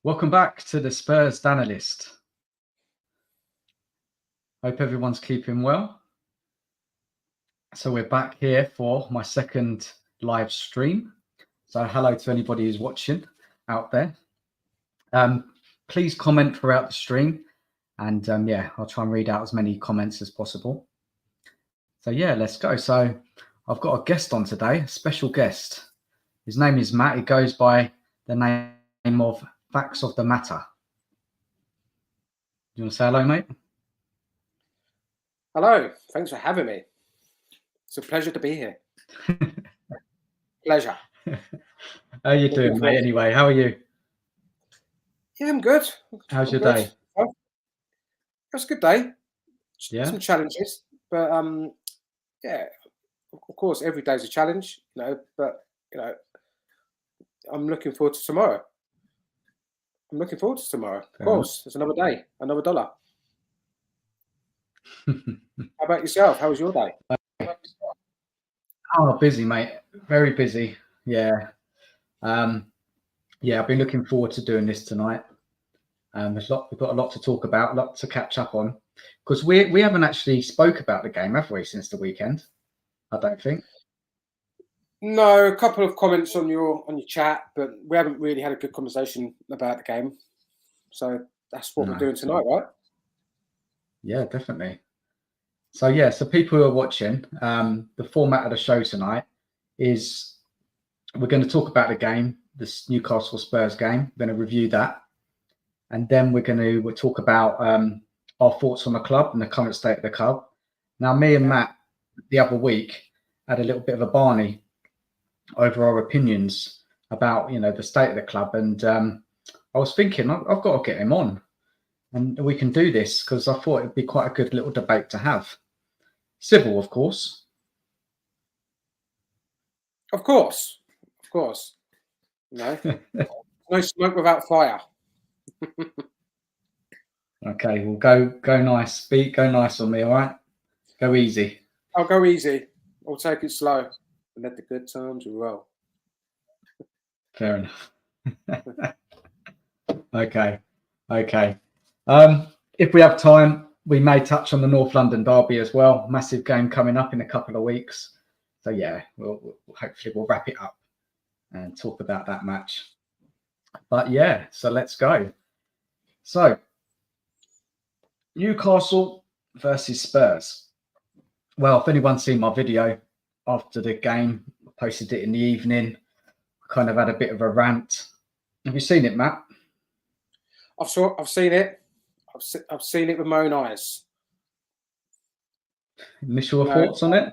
Welcome back to the Spurs DANalyst. Hope everyone's keeping well. So we're back here for my second live stream. So hello to anybody who's watching out there. Please comment throughout the stream, and I'll try and read out as many comments as possible. So yeah, let's go. So I've got a guest on today, a special guest. His name is Matt. He goes by the name of Facts of the Matter. You want to say hello, mate? Hello. Thanks for having me. It's a pleasure to be here. Pleasure. How are you doing, mate? Anyway, how are you? Yeah, I'm good. How's your day? It was a good day. Yeah. Some challenges, but yeah, of course, every day's a challenge, but I'm looking forward to tomorrow. Of course, there's another day, another dollar. How about yourself? How was your day? Oh, busy, mate. Very busy. Yeah. I've been looking forward to doing this tonight. We've got a lot to talk about, a lot to catch up on, because we haven't actually spoke about the game, have we, since the weekend? I don't think. No, a couple of comments on your chat, but we haven't really had a good conversation about the game. So that's what we're doing tonight, right? Yeah, definitely. So so people who are watching, the format of the show tonight is we're going to talk about the game, this Newcastle Spurs game. We're going to review that, and then we'll talk about our thoughts on the club and the current state of the club. Now, me and Matt the other week had a little bit of a Barney over our opinions about the state of the club, and I was thinking I've got to get him on, and we can do this because I thought it'd be quite a good little debate to have. Civil, of course. Of course. No smoke without fire. Okay, well, go nice. Go nice on me, all right? Go easy. I'll go easy. I'll take it slow and let the good times roll. Fair enough. Okay. If we have time, we may touch on the North London derby as well. Massive game coming up in a couple of weeks. So yeah, we'll hopefully wrap it up and talk about that match. But yeah, so let's go. So Newcastle versus Spurs. Well, if anyone's seen my video after the game, I posted it in the evening. I kind of had a bit of a rant. Have you seen it, Matt? I've seen it. I've seen it with my own eyes. Initial thoughts on it?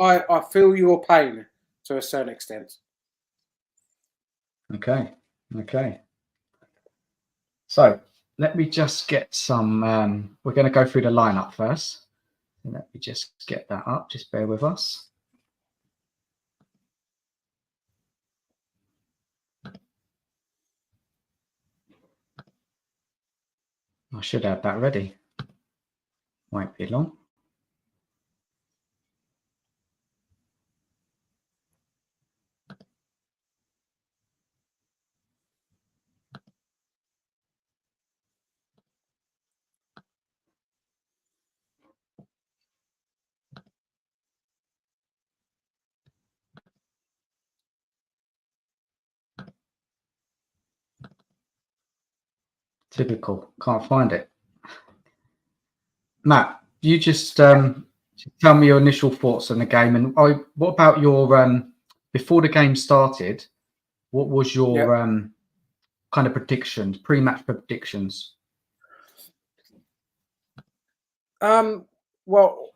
I feel your pain to a certain extent. Okay. So let me just get some. We're going to go through the lineup first. Let me just get that up. Just bear with us. I should have that ready. Won't be long. Typical. Can't find it. Matt, you just tell me your initial thoughts on the game, and what about your before the game started? What was your kind of predictions, pre-match predictions? Well,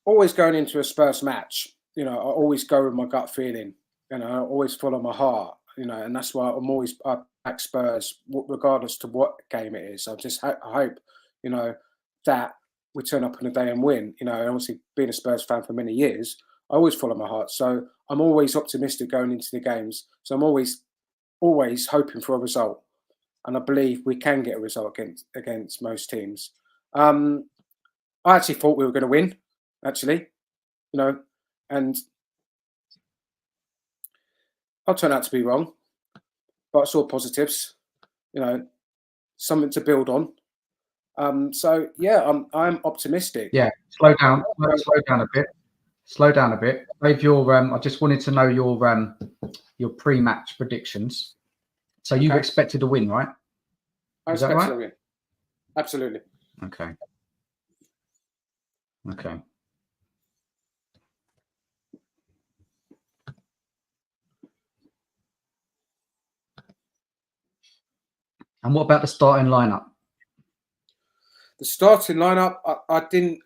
always going into a Spurs match, I always go with my gut feeling. I always follow my heart. And that's why I back Spurs, regardless to what game it is. I hope, that we turn up on a day and win. And obviously, being a Spurs fan for many years, I always follow my heart. So I'm always optimistic going into the games. So I'm always hoping for a result, and I believe we can get a result against most teams. I actually thought we were going to win, actually, and I'll turn out to be wrong, but I saw positives. something to build on. So yeah, I'm optimistic. Yeah, slow down a bit. Slow down a bit. Dave, I just wanted to know your pre-match predictions. So you Okay. expected a win, right? I Is that expect right? a win. Absolutely. Okay. Okay. And what about the starting lineup? The starting lineup, I didn't.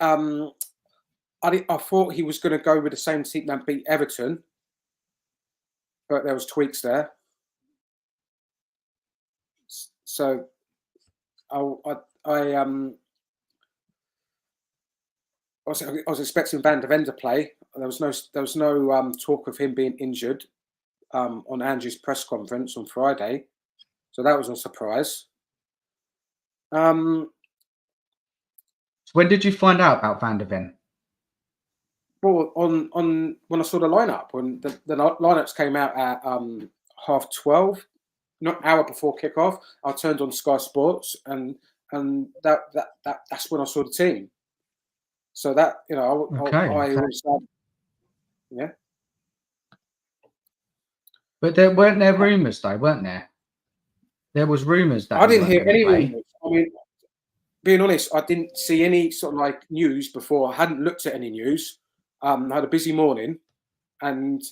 I thought he was going to go with the same team that beat Everton, but there was tweaks there. So I was expecting Van der Ven to play. There was no talk of him being injured on Andrew's press conference on Friday, so that was a surprise. When did you find out about Van der Ven? Well, on when I saw the lineup, when the lineups came out at 12:30, not hour before kickoff, I turned on Sky Sports and that's when I saw the team. So that I was yeah. But there weren't rumours though, weren't there? There was rumours that I didn't hear any play. rumours. I mean, being honest, I didn't see any sort of like news before. I hadn't looked at any news. I had a busy morning, and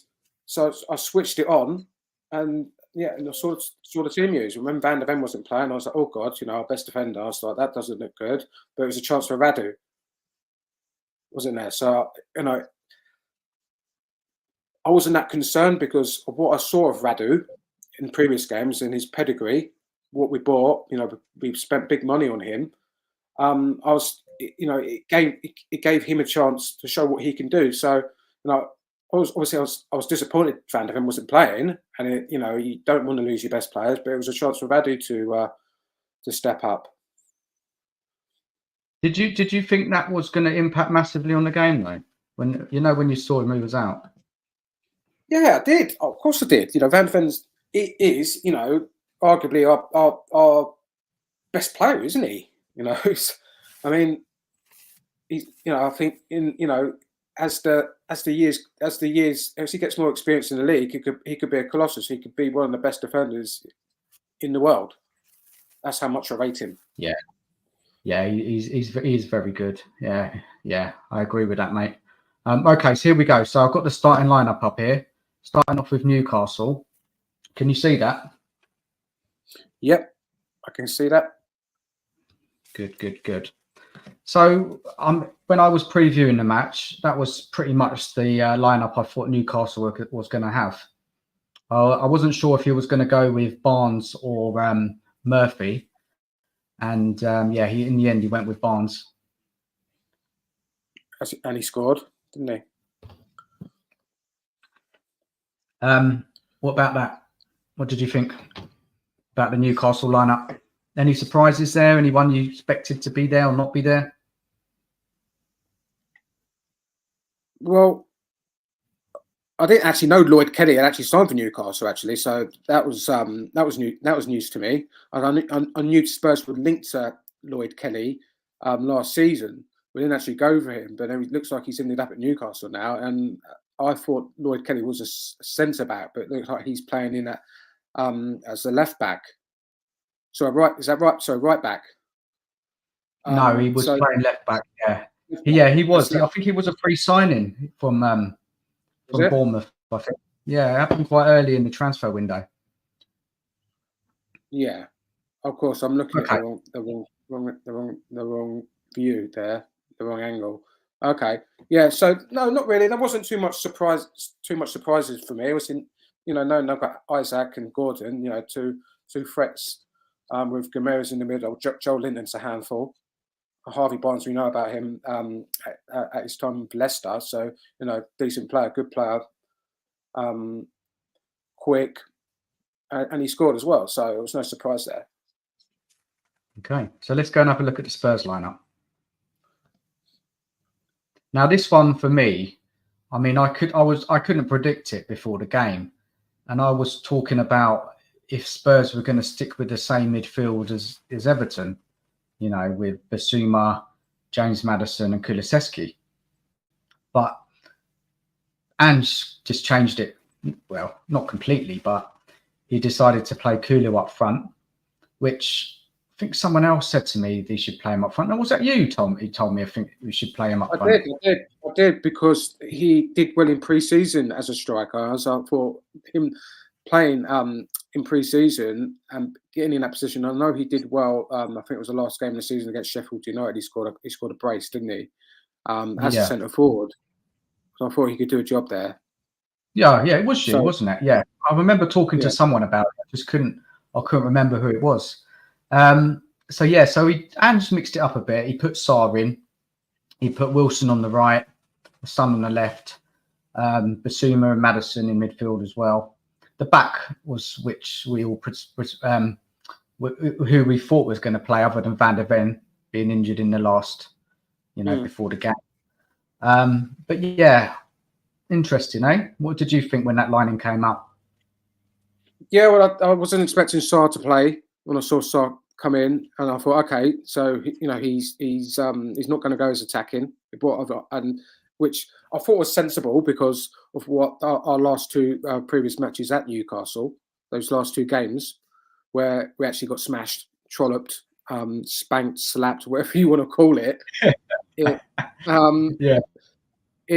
so I switched it on, and yeah, and I saw the team news. And when Van der Ven wasn't playing, I was like, oh God, our best defender. I was like, that doesn't look good. But it was a chance for Radu, wasn't there? So I wasn't that concerned because of what I saw of Radu in previous games and his pedigree, what we bought. We spent big money on him. It gave him a chance to show what he can do. So, I was disappointed Van der Ven wasn't playing, and you don't want to lose your best players, but it was a chance for Radu to step up. Did you think that was going to impact massively on the game though? When you saw him, he was out. Yeah, I did. Oh, of course I did. Van der Ven's is arguably our best player, isn't he? I mean, I think as he gets more experience in the league, he could be a colossus. He could be one of the best defenders in the world. That's how much I rate him. Yeah, he's very good. Yeah, I agree with that, mate. Okay, so here we go. So I've got the starting lineup up here. Starting off with Newcastle. Can you see that? Yep, I can see that. Good. So when I was previewing the match, that was pretty much the lineup I thought Newcastle was going to have. I wasn't sure if he was going to go with Barnes or Murphy, and he in the end he went with Barnes. And he scored, didn't he? What about that? What did you think about the Newcastle lineup? Any surprises there? Anyone you expected to be there or not be there? Well, I didn't actually know Lloyd Kelly had actually signed for Newcastle. Actually, so that was new. That was news to me. I knew Spurs would link to Lloyd Kelly last season. We didn't actually go for him, but it looks like he's ended up at Newcastle now. And I thought Lloyd Kelly was a centre back, but it looks like he's playing in that as a left back. So is that right? So right back. No, he was playing left back. Yeah, he was. I think he was a free signing from Bournemouth. I think. Yeah, it happened quite early in the transfer window. Yeah, of course. I'm looking at the wrong view there, the wrong angle. Okay, yeah. So no, not really. There wasn't too much surprises for me. It was knowing I've got Isaac and Gordon. Two threats with Gomes in the middle. Joe Linton's a handful. Harvey Barnes, we know about him at his time with Leicester. So decent player, good player, quick, and he scored as well. So it was no surprise there. Okay, so let's go and have a look at the Spurs lineup. Now, this one for me, I mean, I couldn't predict it before the game, and I was talking about if Spurs were going to stick with the same midfield as Everton, you know, with Basuma, James Maddison and Kulusevski. But Ange just changed it. Well, not completely, but he decided to play Kulu up front, which I think someone else said to me they should play him up front. And was that you, Tom? He told me I think we should play him up front. I did because he did well in pre-season as a striker. So I thought him playing in pre-season and getting in that position. I know he did well. I think it was the last game of the season against Sheffield United. He scored a brace, didn't he? As a centre forward. So I thought he could do a job there. Yeah, it was you, wasn't it? Yeah, I remember talking to someone about it. I couldn't remember who it was. So Ange mixed it up a bit. He put Sarr in. He put Wilson on the right, Son on the left, Basuma and Maddison in midfield as well. The back was which we all who we thought was going to play, other than Van der Ven being injured in the last, before the game. But yeah, interesting, eh? What did you think when that lining came up? Yeah, well, I wasn't expecting Sarr to play when I saw Sarr come in, and I thought, okay, so he's not going to go as attacking, and which I thought was sensible because of what our last two previous matches at Newcastle, those last two games, where we actually got smashed, trolloped, spanked, slapped, whatever you want to call it. It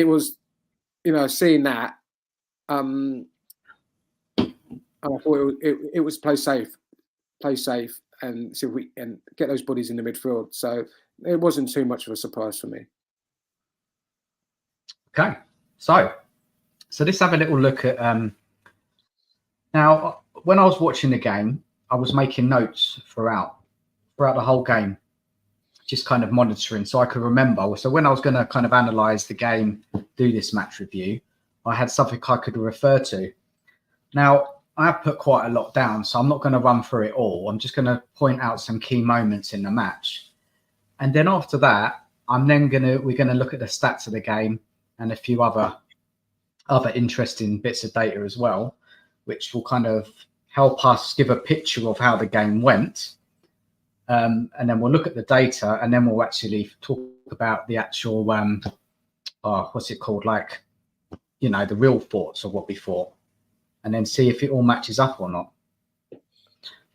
was, seeing that, and I thought it was play safe, and see if we and get those bodies in the midfield. So it wasn't too much of a surprise for me. Okay, so let's have a little look at. Now, when I was watching the game, I was making notes throughout the whole game, just kind of monitoring so I could remember. So when I was going to kind of analyse the game, do this match review, I had something I could refer to. Now, I have put quite a lot down, so I'm not going to run through it all. I'm just going to point out some key moments in the match. And then after that, we're going to look at the stats of the game and a few other interesting bits of data as well, which will kind of help us give a picture of how the game went. And then we'll look at the data, and then we'll actually talk about the actual, what's it called? Like, the real thoughts of what we thought, and then see if it all matches up or not.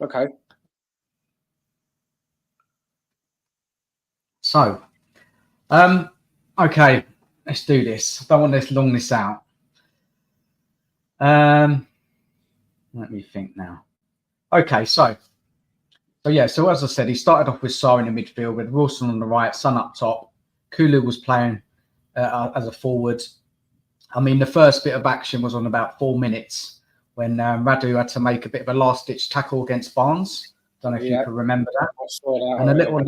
Okay. So, okay, let's do this. I don't want to long this out. Let me think now. Okay, so as I said, he started off with Sarr in the midfield with Wilson on the right, Son up top. Kulu was playing as a forward. I mean, the first bit of action was on about 4 minutes when Radu had to make a bit of a last-ditch tackle against Barnes. Don't know if you can remember that. I saw that. And a little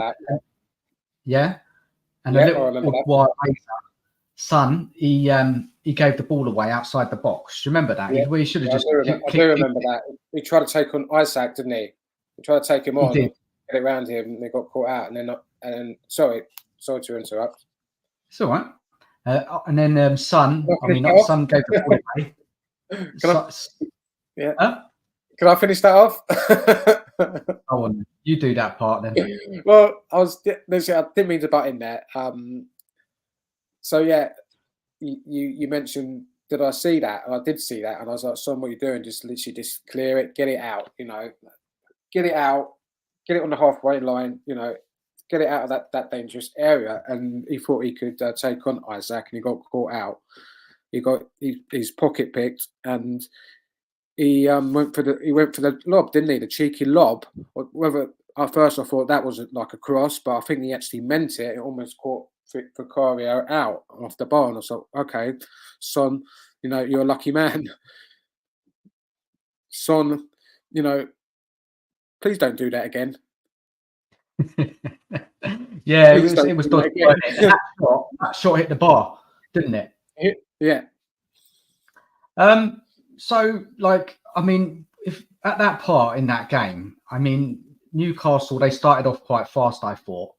while later, Son, he gave the ball away outside the box. Do you remember that? Yeah. We should have I do remember that. He tried to take on Isaac, didn't he? He tried to take him on, get it around him, and they got caught out. And then sorry to interrupt. It's all right. And then Son gave the ball away. Can I finish that off? Go on, you do that part then. Well, I didn't mean to butt in there. So yeah, you mentioned, did I see that? And I did see that, and I was like, "Son, what are you doing? Just literally just clear it, get it out. Get it out, get it on the halfway line. Get it out of that dangerous area." And he thought he could take on Isaac, and he got caught out. He got his pocket picked, and he went for the lob, didn't he? The cheeky lob. Whether at first I thought that was like a cross, but I think he actually meant it. It almost caught Vicario out off the bar, and I thought, okay, Son, you're a lucky man. Son, please don't do that again. Yeah, it was dodgy. That shot hit the bar, didn't it? Yeah. So, if at that part in that game, Newcastle, they started off quite fast, I thought,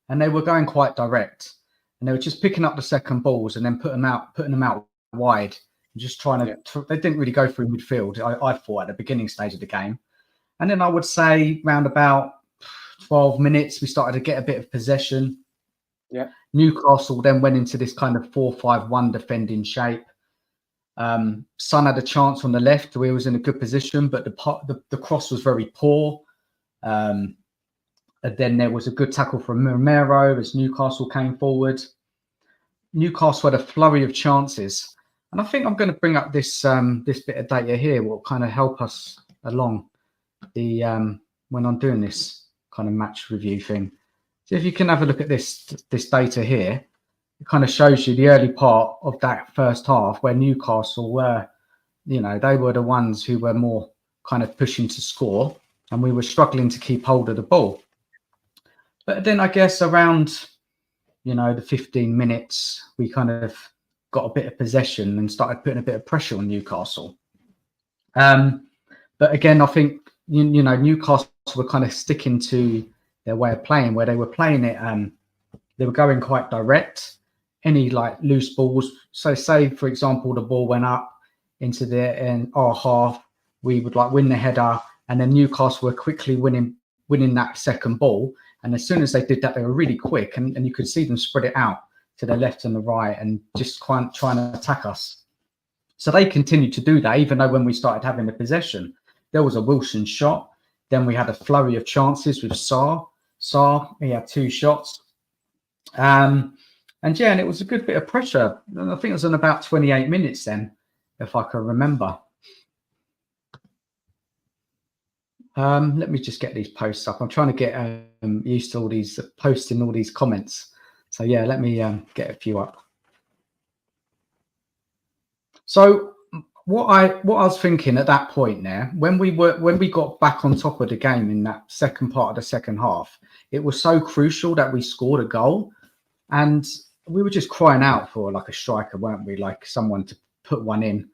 and they were going quite direct, and they were just picking up the second balls and then putting them out wide, and just trying to. They didn't really go through midfield. I thought at the beginning stage of the game, And then I would say round about 12 minutes, we started to get a bit of possession. Yeah. Newcastle then went into this kind of 4-5-1 defending shape. Son had a chance on the left where he was in a good position, but the cross was very poor. And then there was a good tackle from Romero as Newcastle came forward. Newcastle had a flurry of chances. And I think I'm going to bring up this this bit of data here, what kind of help us along the when I'm doing this kind of match review thing. So if you can have a look at this data here, it kind of shows you the early part of that first half where Newcastle were, you know, they were the ones who were more kind of pushing to score, and we were struggling to keep hold of the ball. But then I guess around, you know, the 15 minutes, we kind of got a bit of possession and started putting a bit of pressure on Newcastle. But again, I think, you know, Newcastle were kind of sticking to their way of playing, where they were playing it, they were going quite direct. Any like loose balls. So say, for example, the ball went up into our half, we would like win the header, and then Newcastle were quickly winning that second ball. And as soon as they did that, they were really quick, and you could see them spread it out to the left and the right and just trying to attack us. So they continued to do that, even though when we started having the possession, there was a Wilson shot. Then we had a flurry of chances with Sarr. He had 2 shots. And it was a good bit of pressure. I think it was in about 28 minutes then, if I can remember. Let me just get these posts up. I'm trying to get used to all these posting all these comments. So yeah, let me get a few up. So what I was thinking at that point there, when we got back on top of the game in that second part of the second half, it was so crucial that we scored a goal, and we were just crying out for like a striker, weren't we? Like someone to put one in.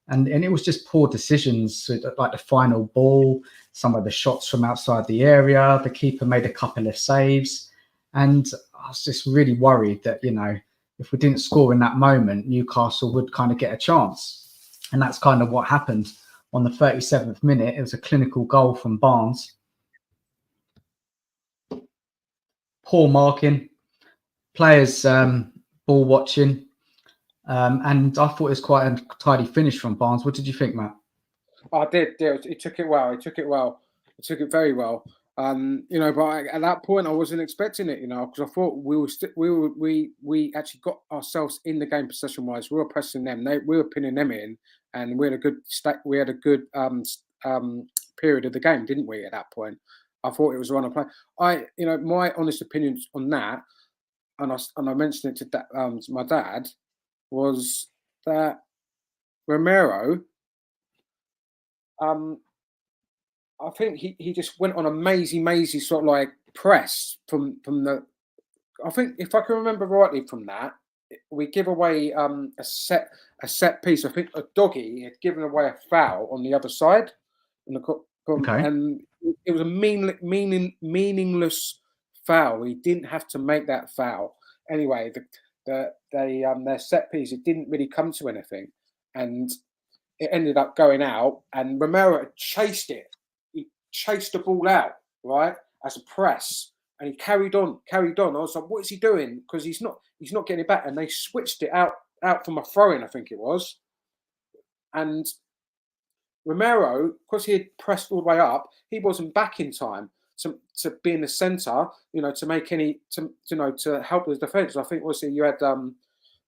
And it was just poor decisions, like the final ball, some of the shots from outside the area. The keeper made a couple of saves. And I was just really worried that, you know, if we didn't score in that moment, Newcastle would kind of get a chance. And that's kind of what happened on the 37th minute. It was a clinical goal from Barnes. Poor marking. Players ball watching. And I thought it was quite a tidy finish from Barnes. What did you think, Matt? I did. Yeah, he took it well. He took it well. He took it very well. You know, but at that point, I wasn't expecting it. You know, because I thought we actually got ourselves in the game possession wise. We were pressing them. We were pinning them in, and we had a good period of the game, didn't we? At that point, I thought it was a run of play. You know, my honest opinions on that, and I mentioned it to my dad, was that Romero, I think he just went on a mazy sort of like press from the. I think if I can remember rightly from that, we give away a set piece. I think a doggy had given away a foul on the other side, and it was a meaningless foul. He didn't have to make that foul anyway. Their set piece, it didn't really come to anything, and it ended up going out. And Romero chased it. He chased the ball out, right, as a press, and he carried on. I was like, what is he doing? Because he's not getting it back. And they switched it out from a throw-in, I think it was. And Romero, because he had pressed all the way up, he wasn't back in time to be in the centre, you know, to make any to help with the defence. I think you had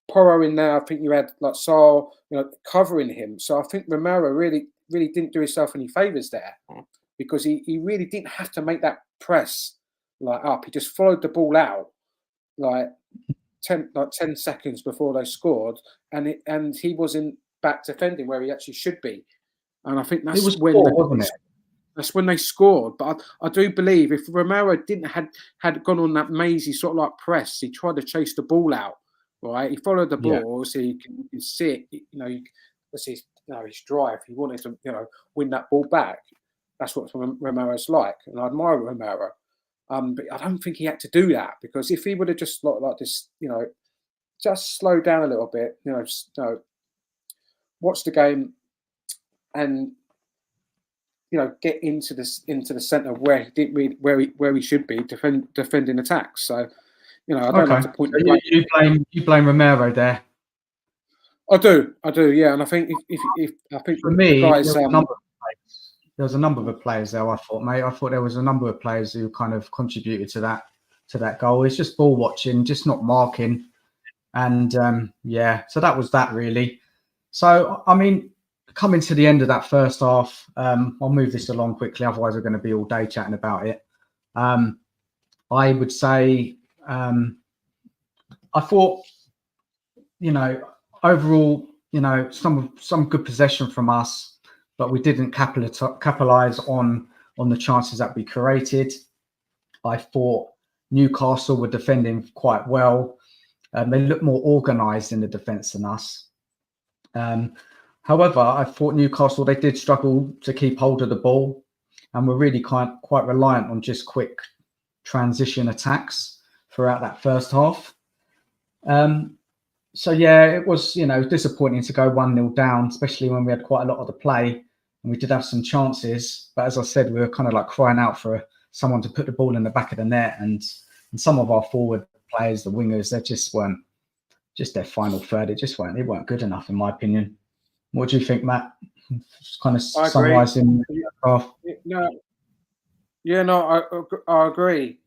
Porro in there. I think you had like Saul, you know, covering him. So I think Romero really didn't do himself any favours there, because he really didn't have to make that press like up. He just followed the ball out like 10 seconds before they scored, and he wasn't back defending where he actually should be. And I think that's wasn't it? That's when they scored. But I do believe if Romero had gone on that mazy sort of like press, he tried to chase the ball out, right? He followed the ball, so you can see it. You know, his drive. He wanted to, you know, win that ball back. That's what Romero's like, and I admire Romero. But I don't think he had to do that, because if he would have just like this, you know, just slowed down a little bit, you know, watch the game and get into the centre where he didn't really, where he should be defending attacks. So, I don't like to point the blame. You blame Romero there. I do, yeah. And I think if I think for me, the guys, there was a number of players there. I thought there was a number of players who kind of contributed to that goal. It's just ball watching, just not marking, and so that was that really. So I mean, coming to the end of that first half, I'll move this along quickly. Otherwise, we're going to be all day chatting about it. I would say I thought, overall, some good possession from us, but we didn't capitalize on the chances that we created. I thought Newcastle were defending quite well. They looked more organised in the defence than us. However, I thought Newcastle, they did struggle to keep hold of the ball, and were really quite reliant on just quick transition attacks throughout that first half. So yeah, it was disappointing to go 1-0 down, especially when we had quite a lot of the play and we did have some chances. But as I said, we were kind of like crying out for someone to put the ball in the back of the net, and some of our forward players, the wingers, they just weren't, just their final third, they weren't good enough in my opinion. What do you think, Matt? Just kind of summarising the half. I agree.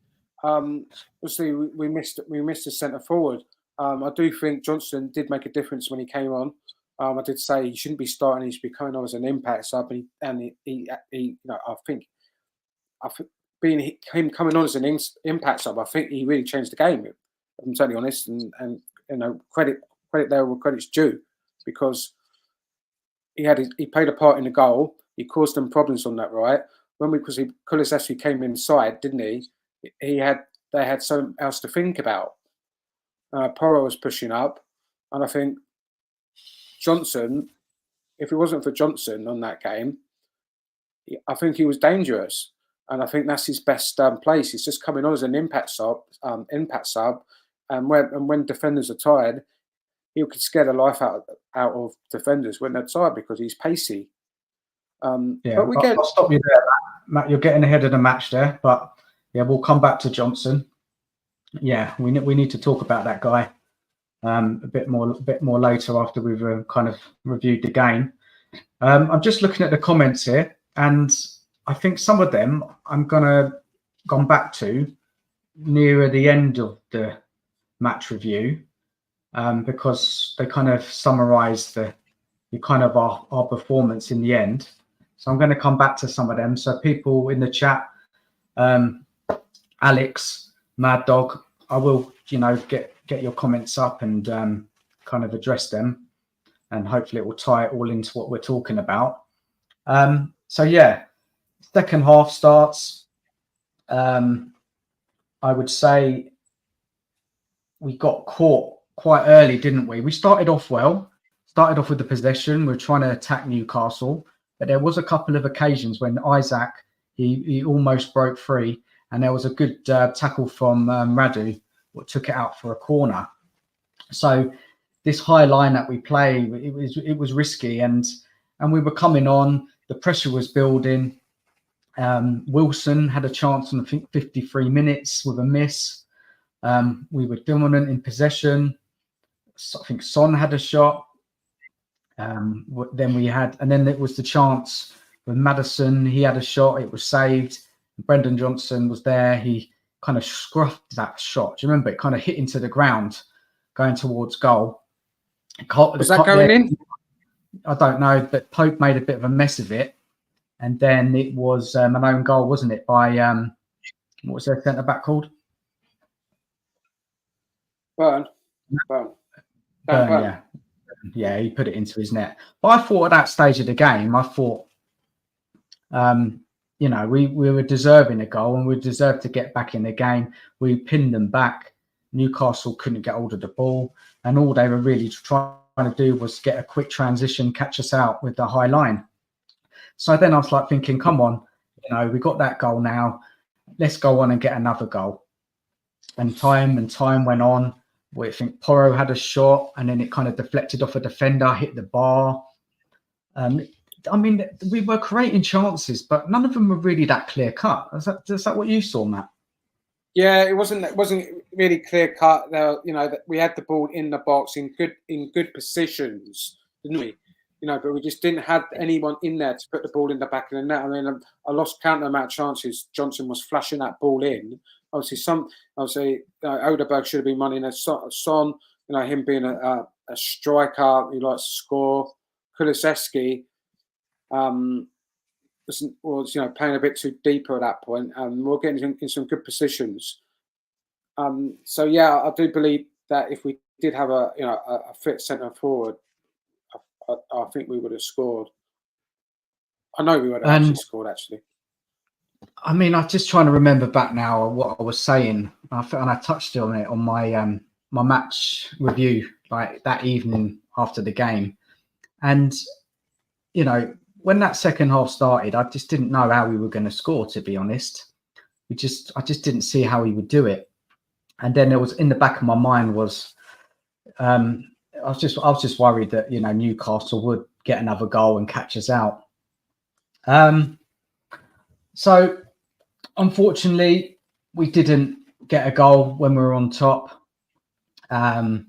Obviously, we missed a centre forward. I do think Johnson did make a difference when he came on. I did say he shouldn't be starting; he should be coming on as an impact sub. I think being him coming on as an impact sub, I think he really changed the game. If I'm totally honest, and credit there where credit's due, because he played a part in the goal. He caused them problems on that right. Because Kulusevski came inside, didn't he? They had something else to think about. Porro was pushing up, and I think Johnson, if it wasn't for Johnson on that game, I think he was dangerous, and I think that's his best place. He's just coming on as an impact sub, and when defenders are tired, he could scare the life out of defenders when they're tired because he's pacey. But I'll stop you there, Matt. You're getting ahead of the match there, but yeah, we'll come back to Johnson. Yeah, we need to talk about that guy a bit more later after we've kind of reviewed the game. I'm just looking at the comments here, and I think some of them I'm gone back to nearer the end of the match review because they kind of summarise our performance in the end. So I'm going to come back to some of them. So people in the chat, Alex, Mad Dog, I will, get your comments up and kind of address them, and hopefully it will tie it all into what we're talking about. So yeah, second half starts. I would say we got caught quite early, didn't we? We started off well. Started off with the possession. We're trying to attack Newcastle, but there was a couple of occasions when Isaac he almost broke free, and there was a good tackle from Radu, what took it out for a corner. So this high line that we play, it was risky, and we were coming on. The pressure was building. Wilson had a chance in I think 53 minutes with a miss. We were dominant in possession. I think Son had a shot. Then it was the chance with Maddison. He had a shot. It was saved. Brendan Johnson was there. He kind of scruffed that shot. Do you remember? It kind of hit into the ground going towards goal. Was that going in? I don't know, but Pope made a bit of a mess of it. And then it was an own goal, wasn't it? By, what was their centre-back called? Burn. Yeah. Yeah, he put it into his net. But I thought at that stage of the game, we were deserving a goal and we deserved to get back in the game. We pinned them back. Newcastle couldn't get hold of the ball, and all they were really trying to do was get a quick transition, catch us out with the high line. So then I was like thinking, come on, we got that goal now. Let's go on and get another goal. And time went on. I think Porro had a shot, and then it kind of deflected off a defender, hit the bar. I mean, we were creating chances, but none of them were really that clear cut. Is that what you saw, Matt? Yeah, it wasn't really clear cut. You know, that we had the ball in the box in good positions, didn't we? You know, but we just didn't have anyone in there to put the ball in the back of the net. I mean, I lost count the amount of chances Johnson was flashing that ball in. Obviously, Odeberg should have been running a Son. You know, him being a striker who likes to score. Kulusevski was playing a bit too deeper at that point, and we're getting in some good positions. So yeah, I do believe that if we did have a fit centre forward, I think we would have scored. I know we would have actually scored. Actually, I mean, I'm just trying to remember back now what I was saying, and I touched on it on my my match review, like that evening after the game, and you know, when that second half started, I just didn't know how we were going to score. To be honest, I just didn't see how he would do it. And then there was in the back of my mind was, I was just worried that Newcastle would get another goal and catch us out. So unfortunately, we didn't get a goal when we were on top. And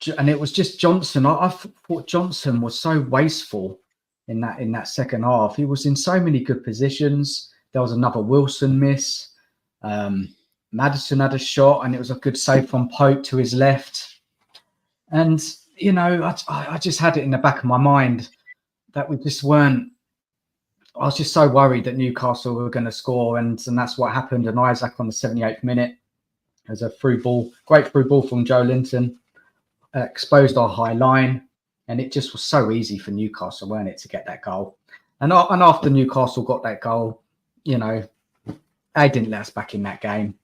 it was just Johnson. I thought Johnson was so wasteful in that second half. He was in so many good positions. There was another Wilson miss. Maddison had a shot, and it was a good save from Pope to his left. And I just had it in the back of my mind that we just weren't. I was just so worried that Newcastle were going to score, and that's what happened. And Isaac on the 78th minute, as a great through ball from Joe Linton, exposed our high line, and it just was so easy for Newcastle, weren't it, to get that goal? And after Newcastle got that goal, they didn't let us back in that game.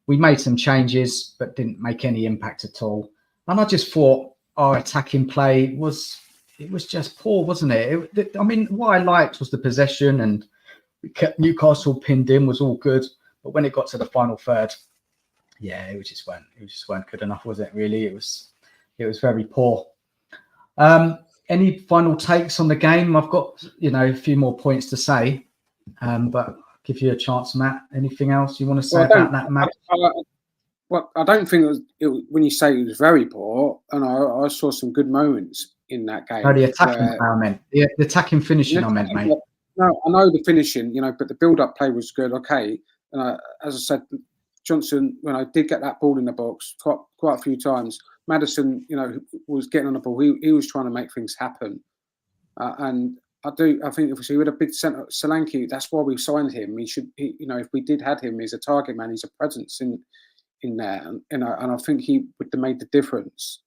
We made some changes, but didn't make any impact at all. And I just thought our attacking play was just poor, wasn't it? I mean, what I liked was the possession, and we kept Newcastle pinned in, was all good. But when it got to the final third, yeah, it just weren't good enough, was it? Really, it was very poor. Any final takes on the game? I've got a few more points to say, but I'll give you a chance, Matt. Anything else you want to say about that match? Well, I don't think it was when you say it was very poor, and I saw some good moments in that game. No, the attacking play I meant. The attacking finishing I meant, mate. No, I know the finishing, but the build-up play was good. Okay, as I said, Johnson, when I did get that ball in the box quite a few times, Maddison, was getting on the ball. He was trying to make things happen, and I think if we had a big centre, Solanke, that's why we signed him. If we did had him, he's a target man. He's a presence in there, and I think he would have made the difference.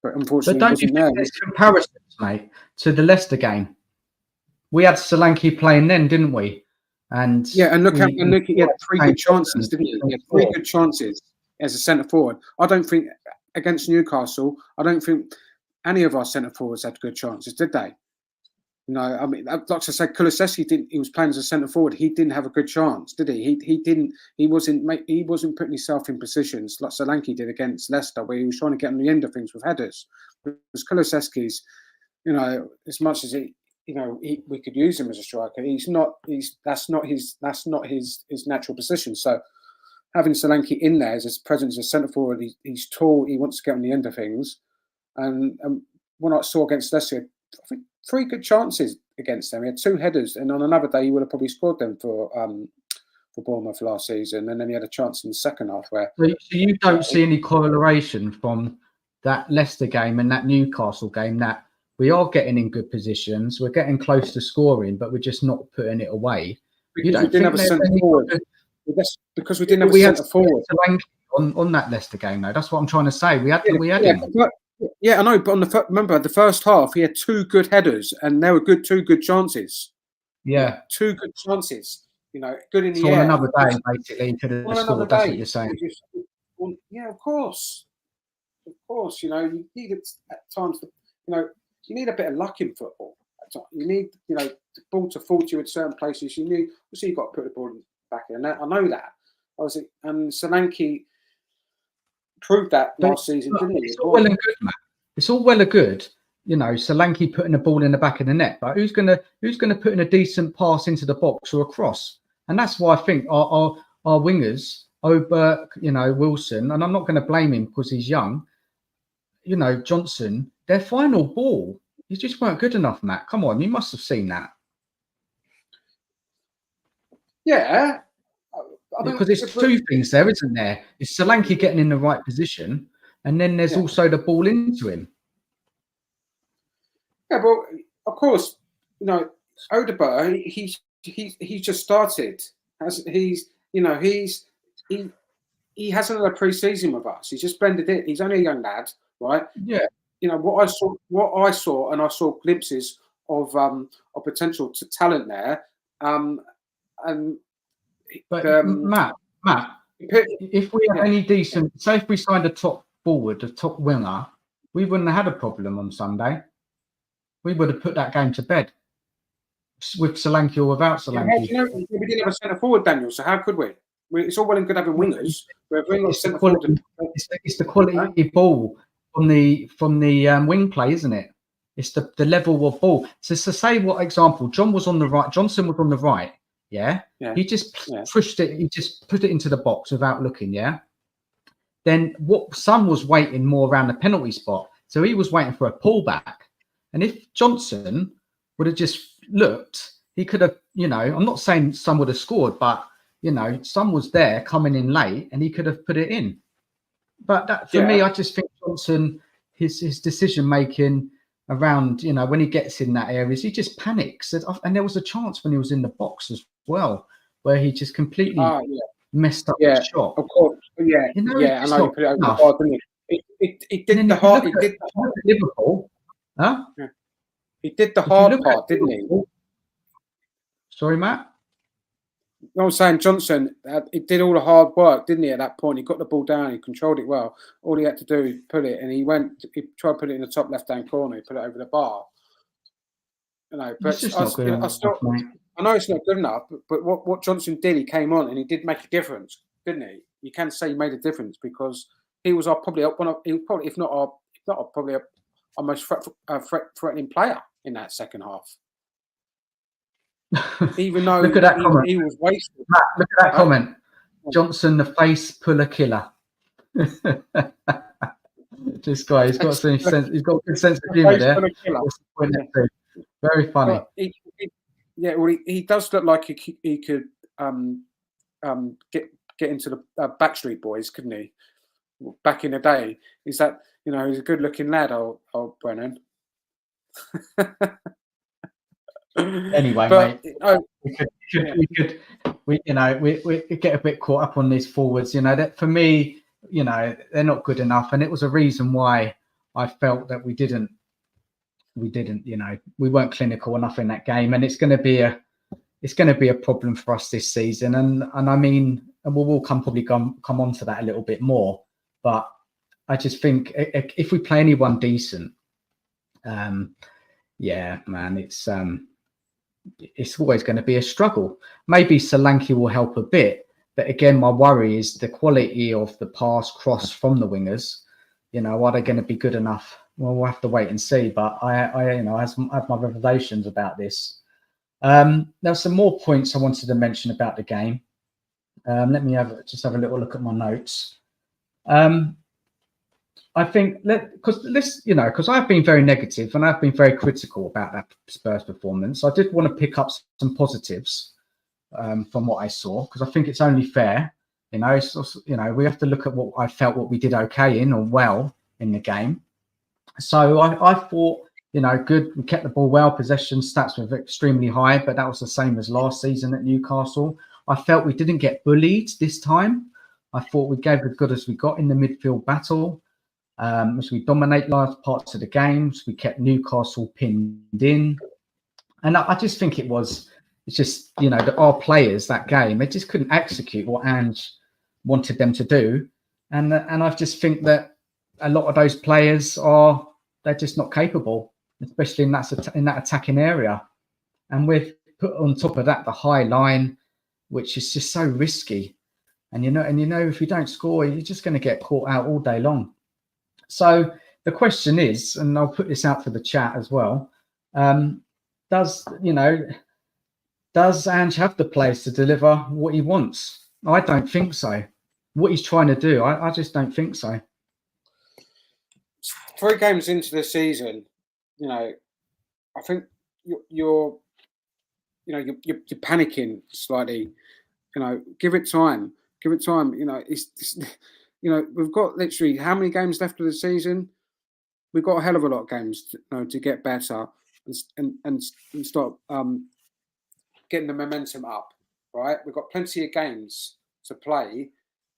But unfortunately, but don't you think there's comparisons, mate, to the Leicester game? We had Solanke playing then, didn't we? And he had 3 good chances, didn't he? He had 3 good chances as a centre forward. I don't think against Newcastle, I don't think any of our centre forwards had good chances, did they? No, I mean, like I said, Kulusevski didn't. He was playing as a centre forward. He didn't have a good chance, did he? He didn't. He wasn't putting himself in positions like Solanke did against Leicester, where he was trying to get on the end of things with headers. Because Kulusevski's, as much as we could use him as a striker, that's not his natural position. So having Solanke in there as his presence as a centre forward, he's tall. He wants to get on the end of things. And when I saw against Leicester, I think 3 good chances against them. He had 2 headers, and on another day he would have probably scored them for Bournemouth last season. And then he had a chance in the second half where. So you don't see any correlation from that Leicester game and that Newcastle game that we are getting in good positions, we're getting close to scoring, but we're just not putting it away. You don't think there's any forward. Because we didn't have a centre forward on that Leicester game, though. That's what I'm trying to say. We had him. Yeah, I know, but remember the first half, he had 2 good headers, and they were 2 good chances. Yeah, 2 good chances. Good in the so air. On another day, basically, could have scored. That's what you're saying. Yeah, of course. You need it at times. You need a bit of luck in football. You need, the ball to fall to you at certain places. You've got to put the ball back in. I know that. And Solanke proved that last season, didn't he? It's all well and good, Matt. It's all well and good Solanke putting the ball in the back of the net, but who's gonna put in a decent pass into the box or a cross? And that's why I think our wingers, Oberk, Wilson, and I'm not going to blame him because he's young. Johnson, their final ball, he just weren't good enough, Matt. Come on, you must have seen that. Yeah. Because there's two things there, isn't there? It's Solanke getting in the right position, and then there's also the ball into him. Yeah, but of course, Odegaard, he's just started. He hasn't had a pre-season with us. He's just blended in. He's only a young lad, right? Yeah. What I saw, and I saw glimpses of potential to talent there. Matt, if we had any decent, say if we signed a top forward, a top winger, we wouldn't have had a problem on Sunday. We would have put that game to bed with Solanke or without Solanke. Yeah, we didn't have a centre forward, Daniel. So how could we? It's all well and good having wingers. It's the quality ball from the wing play, isn't it? It's the level of ball. So to say what example, Johnson was on the right. Yeah. He just pushed it. He just put it into the box without looking. Yeah. Then Son was waiting more around the penalty spot, so he was waiting for a pullback. And if Johnson would have just looked, he could have. I'm not saying Son would have scored, but Son was there coming in late, and he could have put it in. But for me, I just think Johnson, his decision making around, when he gets in that area, he just panics. And there was a chance when he was in the box as well, where he just completely messed up the shot. Of course, I know you put it over the bar, didn't he? It did the hard. It did Liverpool, huh? Yeah. He did the hard part, didn't he? Sorry, Matt. I was saying Johnson, he did all the hard work, didn't he? At that point, he got the ball down, he controlled it well. All he had to do is put it, and he tried to put it in the top left-hand corner. He put it over the bar. But I know it's not good enough. But what Johnson did, he came on and he did make a difference, didn't he? You can say he made a difference because he was probably our most threatening player in that second half. Even though look at that comment. He was wasted. Matt, look at that comment. Johnson, the face puller killer. This guy, he's got some sense. He's got a good sense of humour there. Very funny. He does look like he could get into the Backstreet Boys, couldn't he? Back in the day, he's a good-looking lad, old Brennan. Anyway, mate, we get a bit caught up on these forwards. That for me, they're not good enough, and it was a reason why I felt that we weren't clinical enough in that game, and it's going to be a problem for us this season. And I mean, we'll come on to that a little bit more, but I just think if we play anyone decent, man, it's always going to be a struggle. Maybe Solanke will help a bit, but again, my worry is the quality of the pass cross from the wingers. Are they going to be good enough? Well, we'll have to wait and see. But I have my revelations about this. There's some more points I wanted to mention about the game. Let me have a little look at my notes. I think because I've been very negative and I've been very critical about that Spurs performance. I did want to pick up some positives from what I saw, because I think it's only fair. We have to look at what we did okay in or well in the game. So I thought, good. We kept the ball well. Possession stats were extremely high, but that was the same as last season at Newcastle. I felt we didn't get bullied this time. I thought we gave as good as we got in the midfield battle. As we dominate large parts of the games, we kept Newcastle pinned in, and I just think it's just that our players that game, they just couldn't execute what Ange wanted them to do, and I just think that a lot of those players they're just not capable, especially in that attacking area, and we've put on top of that the high line, which is just so risky, and if you don't score, you're just going to get caught out all day long. So the question is, and I'll put this out for the chat as well. Does Ange have the players to deliver what he wants? I don't think so. What he's trying to do, I just don't think so. 3 games into the season, I think you're panicking slightly. Give it time. Give it time. We've got literally how many games left of the season? We've got a hell of a lot of games to get better and start getting the momentum up. Right, we've got plenty of games to play.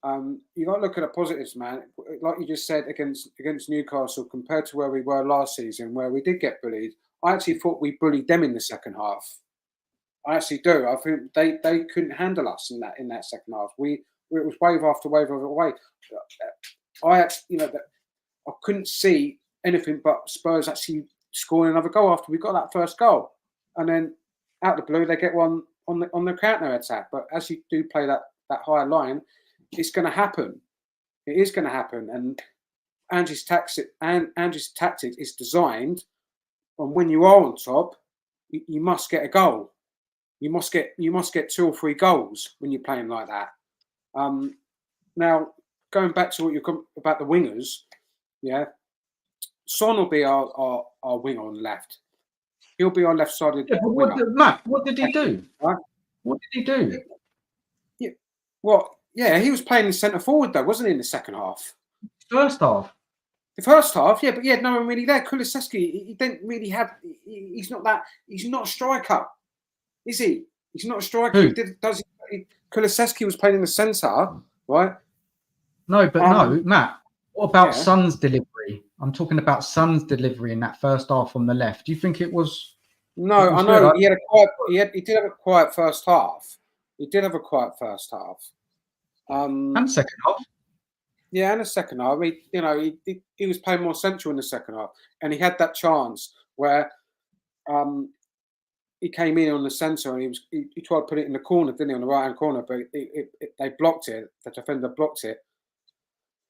You got to look at the positives, man. Like you just said, against Newcastle, compared to where we were last season, where we did get bullied. I actually thought we bullied them in the second half. I actually do. I think they couldn't handle us in that second half. It was wave after wave after wave. I couldn't see anything but Spurs actually scoring another goal after we got that first goal, and then out of the blue they get one on the counter attack. But as you do play that higher line, it's going to happen. It is going to happen, and Ange's tactic is designed. And when you are on top, you must get a goal. You must get 2 or 3 goals when you're playing like that. Now, going back to what you're about the wingers, yeah, Son will be our winger on the left. He'll be our left-sided winger. Matt, what did he do? Right? What did he do? Yeah, well, yeah, he was playing in centre forward though, wasn't he, in the second half? First half. The first half, yeah, but he had no one really there. Kulusevski, he didn't really have. He's not a striker, is he? He's not a striker. Kulusevski was playing in the centre, right? No, but Matt. What about Son's delivery? I'm talking about Son's delivery in that first half on the left. Do you think it was? No, I know he did have a quiet first half. He did have a quiet first half. And second half. Yeah, and the second half. He was playing more central in the second half, and he had that chance where he came in on the centre and he tried to put it in the corner, didn't he, on the right hand corner, but they blocked it. The defender blocked it.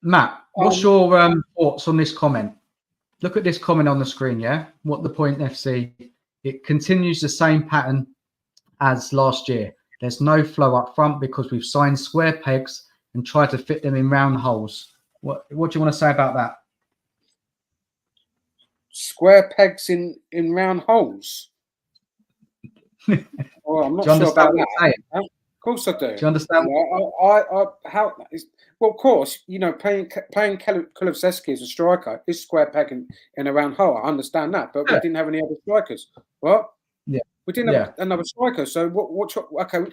Matt, what's your thoughts on this comment? Look at this comment on the screen, yeah? What the point FC? It continues the same pattern as last year. There's no flow up front because we've signed square pegs and tried to fit them in round holes. What do you want to say about that? Square pegs in round holes? Well, I'm not sure about that. Of course I do. Do you understand? Well, of course, playing Kulusevski as a striker is square peg in a round hole. I understand that, but we didn't have any other strikers. What? Yeah. We didn't have another striker. So what? Okay,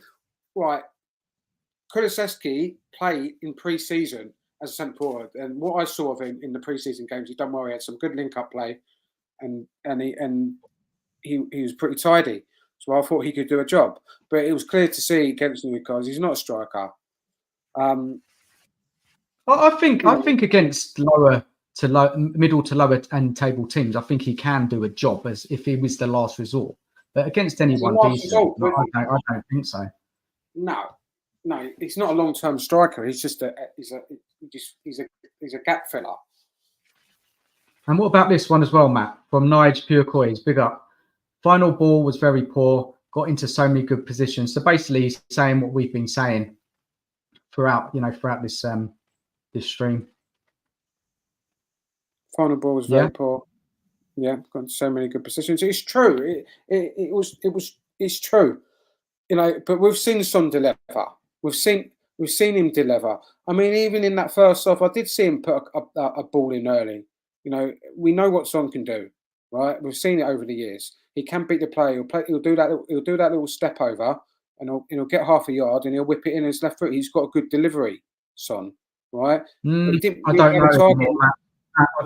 right. Kulusevski played in pre-season as a centre forward, and what I saw of him in the pre-season games, he done well. He had some good link-up play, and he was pretty tidy. So I thought he could do a job, but it was clear to see against Newcastle he's not a striker. I think against middle to lower end table teams, I think he can do a job as if he was the last resort. But against anyone decent, I don't think so. No, he's not a long-term striker. He's just he's a gap filler. And what about this one as well, Matt? From Nige Purecoys, big up. Final ball was very poor. Got into so many good positions. So basically, he's saying what we've been saying throughout this this stream. Final ball was very poor. Yeah, got into so many good positions. It's true. It's true. But we've seen Son deliver. We've seen him deliver. I mean, even in that first half, I did see him put a ball in early. We know what Son can do, right? We've seen it over the years. He can beat the player. He'll do that little step over, and he'll get half a yard, and he'll whip it in his left foot. He's got a good delivery, Son, right? I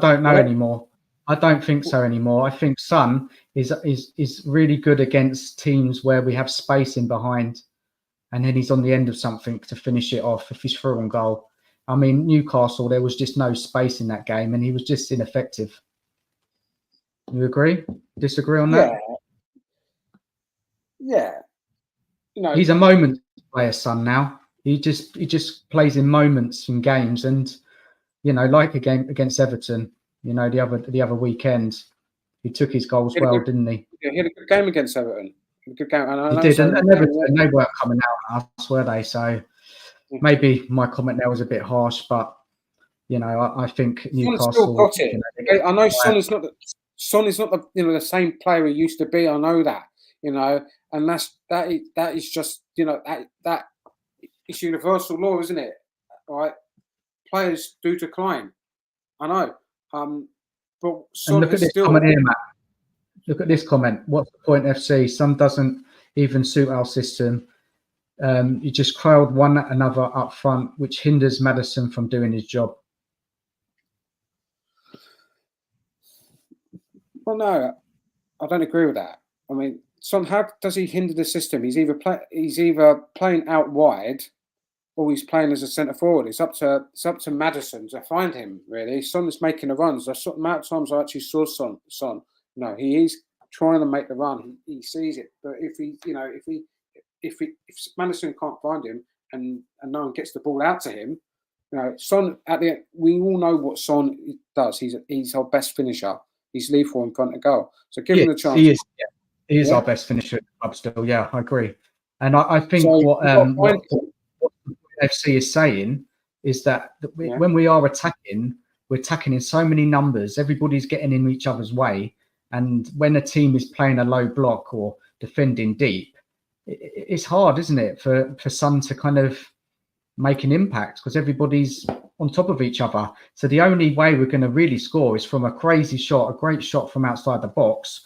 don't know anymore. I don't think so anymore. I think Son is really good against teams where we have space in behind, and then he's on the end of something to finish it off if he's through on goal. I mean, Newcastle, there was just no space in that game, and he was just ineffective. You agree? Disagree on that? Yeah. He's a moment player, Son. Now he just plays in moments in games, and like a game against Everton, You know, the other weekend, he took his goals well, didn't he? Yeah, he had a good game against Everton. A good game. He did, and Everton, they weren't coming out at us, were they? So maybe my comment there was a bit harsh, but you know, I think Newcastle still got it. You know, I know Son is not the the same player he used to be. I know that, you know, and that is just, you know, that it's universal law, isn't it? Right? Players do decline. I know. But Son look at this comment here, Matt. Look at this comment. What's the point, FC? Son doesn't even suit our system. You just crowd one another up front, which hinders Maddison from doing his job. Well, no, I don't agree with that. I mean, Son, how does he hinder the system? He's either playing out wide, or he's playing as a centre forward. It's up to Maddison to find him. Really, Son is making the runs. The amount of times I actually saw Son. No, he is trying to make the run. He sees it, but if Maddison can't find him and no one gets the ball out to him, you know, Son at the end, we all know what Son does. He's our best finisher. He's lethal in front of goal. So give him the chance. He is our best finisher at the club still. Yeah, I agree. And I think what FC is saying is that when we are attacking, we're attacking in so many numbers. Everybody's getting in each other's way. And when a team is playing a low block or defending deep, it's hard, isn't it, for Son to kind of make an impact because everybody's on top of each other. So the only way we're going to really score is from a crazy shot, a great shot from outside the box,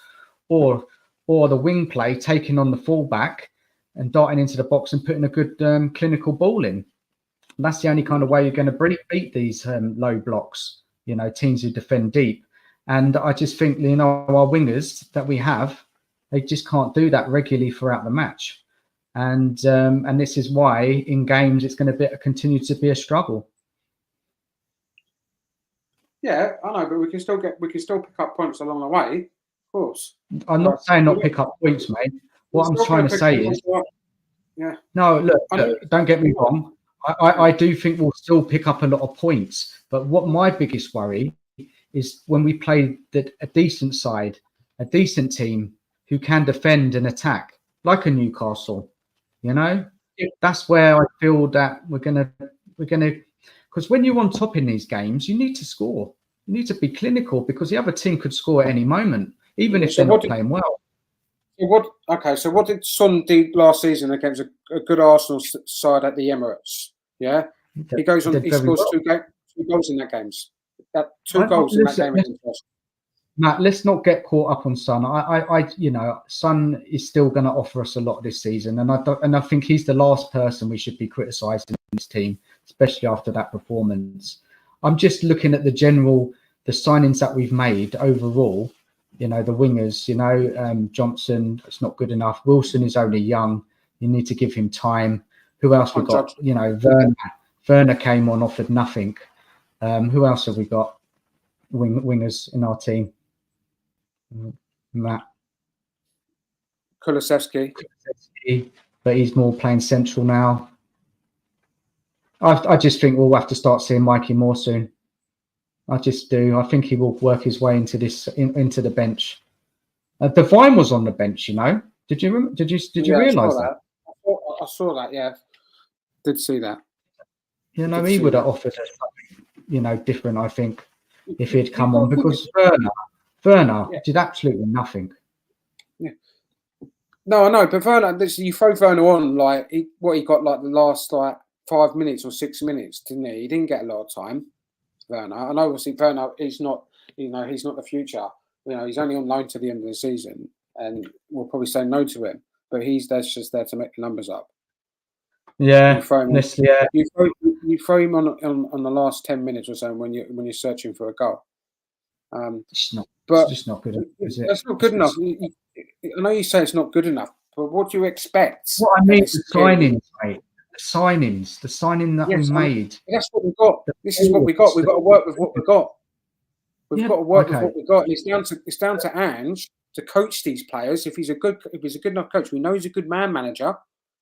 or the wing play, taking on the fullback and darting into the box and putting a good clinical ball in. And that's the only kind of way you're going to beat these low blocks, you know, teams who defend deep. And I just think, you know, our wingers that we have, they just can't do that regularly throughout the match. And this is why in games it's going to continue to be a struggle. Yeah, I know, but we can still pick up points along the way, of course. I'm not saying not pick up points, mate. What I'm trying to say is, no, look, don't get me wrong. I do think we'll still pick up a lot of points. But what my biggest worry is when we play a decent side, a decent team who can defend and attack, like a Newcastle. You know, that's where I feel that we're gonna, because when you're on top in these games, you need to score. You need to be clinical because the other team could score at any moment, even if they're not playing well. So what did Son do last season against a good Arsenal side at the Emirates? Yeah, he goes on. He scores two goals in that games. Two goals in that game against Arsenal. Matt, let's not get caught up on Son. You know, Son is still going to offer us a lot this season, and I think he's the last person we should be criticising in this team, especially after that performance. I'm just looking at the signings that we've made overall. You know, the wingers. You know, Johnson, it's not good enough. Wilson is only young. You need to give him time. Who else we got? You know, Werner came on, offered nothing. Who else have we got? Wingers in our team. Matt Kulusevski, but he's more playing central now. I just think we'll have to start seeing Mikey more soon. I just do. I think he will work his way into the bench. Devine was on the bench, you know. Did you realise that? I saw that. Yeah, did see that. You know, he would have offered us something, you know, different. I think if he'd come on because Werner did absolutely nothing. Yeah. No, I know, but Werner, you throw Werner on like he got like the last like 5 minutes or 6 minutes, didn't he? He didn't get a lot of time. Werner, and obviously Werner is not, you know, he's not the future. You know, he's only on loan to the end of the season, and we'll probably say no to him. But that's just there to make the numbers up. Yeah, you throw him on the last 10 minutes or so when you're searching for a goal. It's just not good enough, is it? That's not good enough. I know you say it's not good enough, but what do you expect? What I mean, the signings, mate. The signing that we made. That's what we've got. This is what we got. We've got to work with what we've got. We've got to work with what we've got. And it's down to Ange to coach these players. If he's a good enough coach, we know he's a good man manager,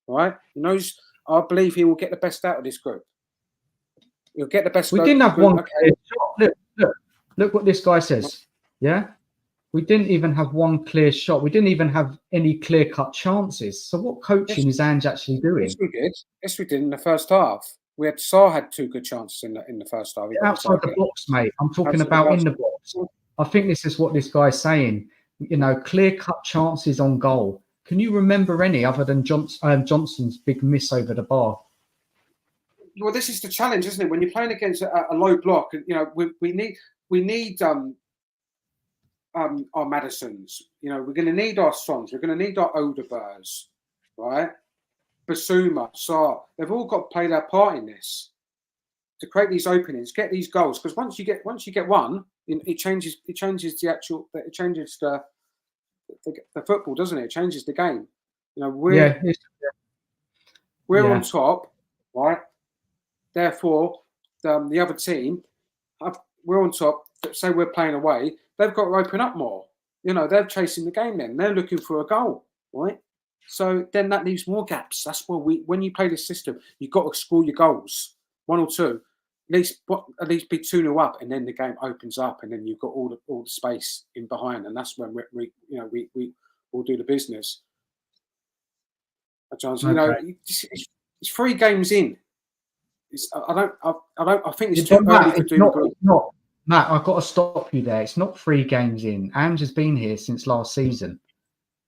right? He knows. I believe he will get the best out of this group. He'll get the best. We didn't have one clear shot. Look. Look what this guy says. Yeah. We didn't even have one clear shot. We didn't even have any clear-cut chances. So what coaching is Ange actually doing? Yes, we did. Yes, we did in the first half. We had Saar had 2 good chances in the first half. Outside the box, mate. I'm talking about in the box. I think this is what this guy's saying. You know, clear-cut chances on goal. Can you remember any other than Johnson's big miss over the bar? Well, this is the challenge, isn't it? When you're playing against a low block, you know, we need our Madisons. You know, we're going to need our Sons. We're going to need our Odegaards, right? Basuma, Saar. They've all got to play their part in this to create these openings, get these goals. Because once you get one, it changes the football, doesn't it? It changes the game. You know, we're on top, right? Therefore, the other team, we're on top. Say we're playing away, they've got to open up more. You know, they're chasing the game. Then they're looking for a goal, right? So then that leaves more gaps. That's where when you play this system, you've got to score your goals, 1 or 2, at least be 2-0 up, and then the game opens up, and then you've got all the space in behind, and that's when we will do the business. You know, it's 3 games in. I think it's too early to do. Not Matt. I've got to stop you there. It's not 3 games in. Ange has been here since last season.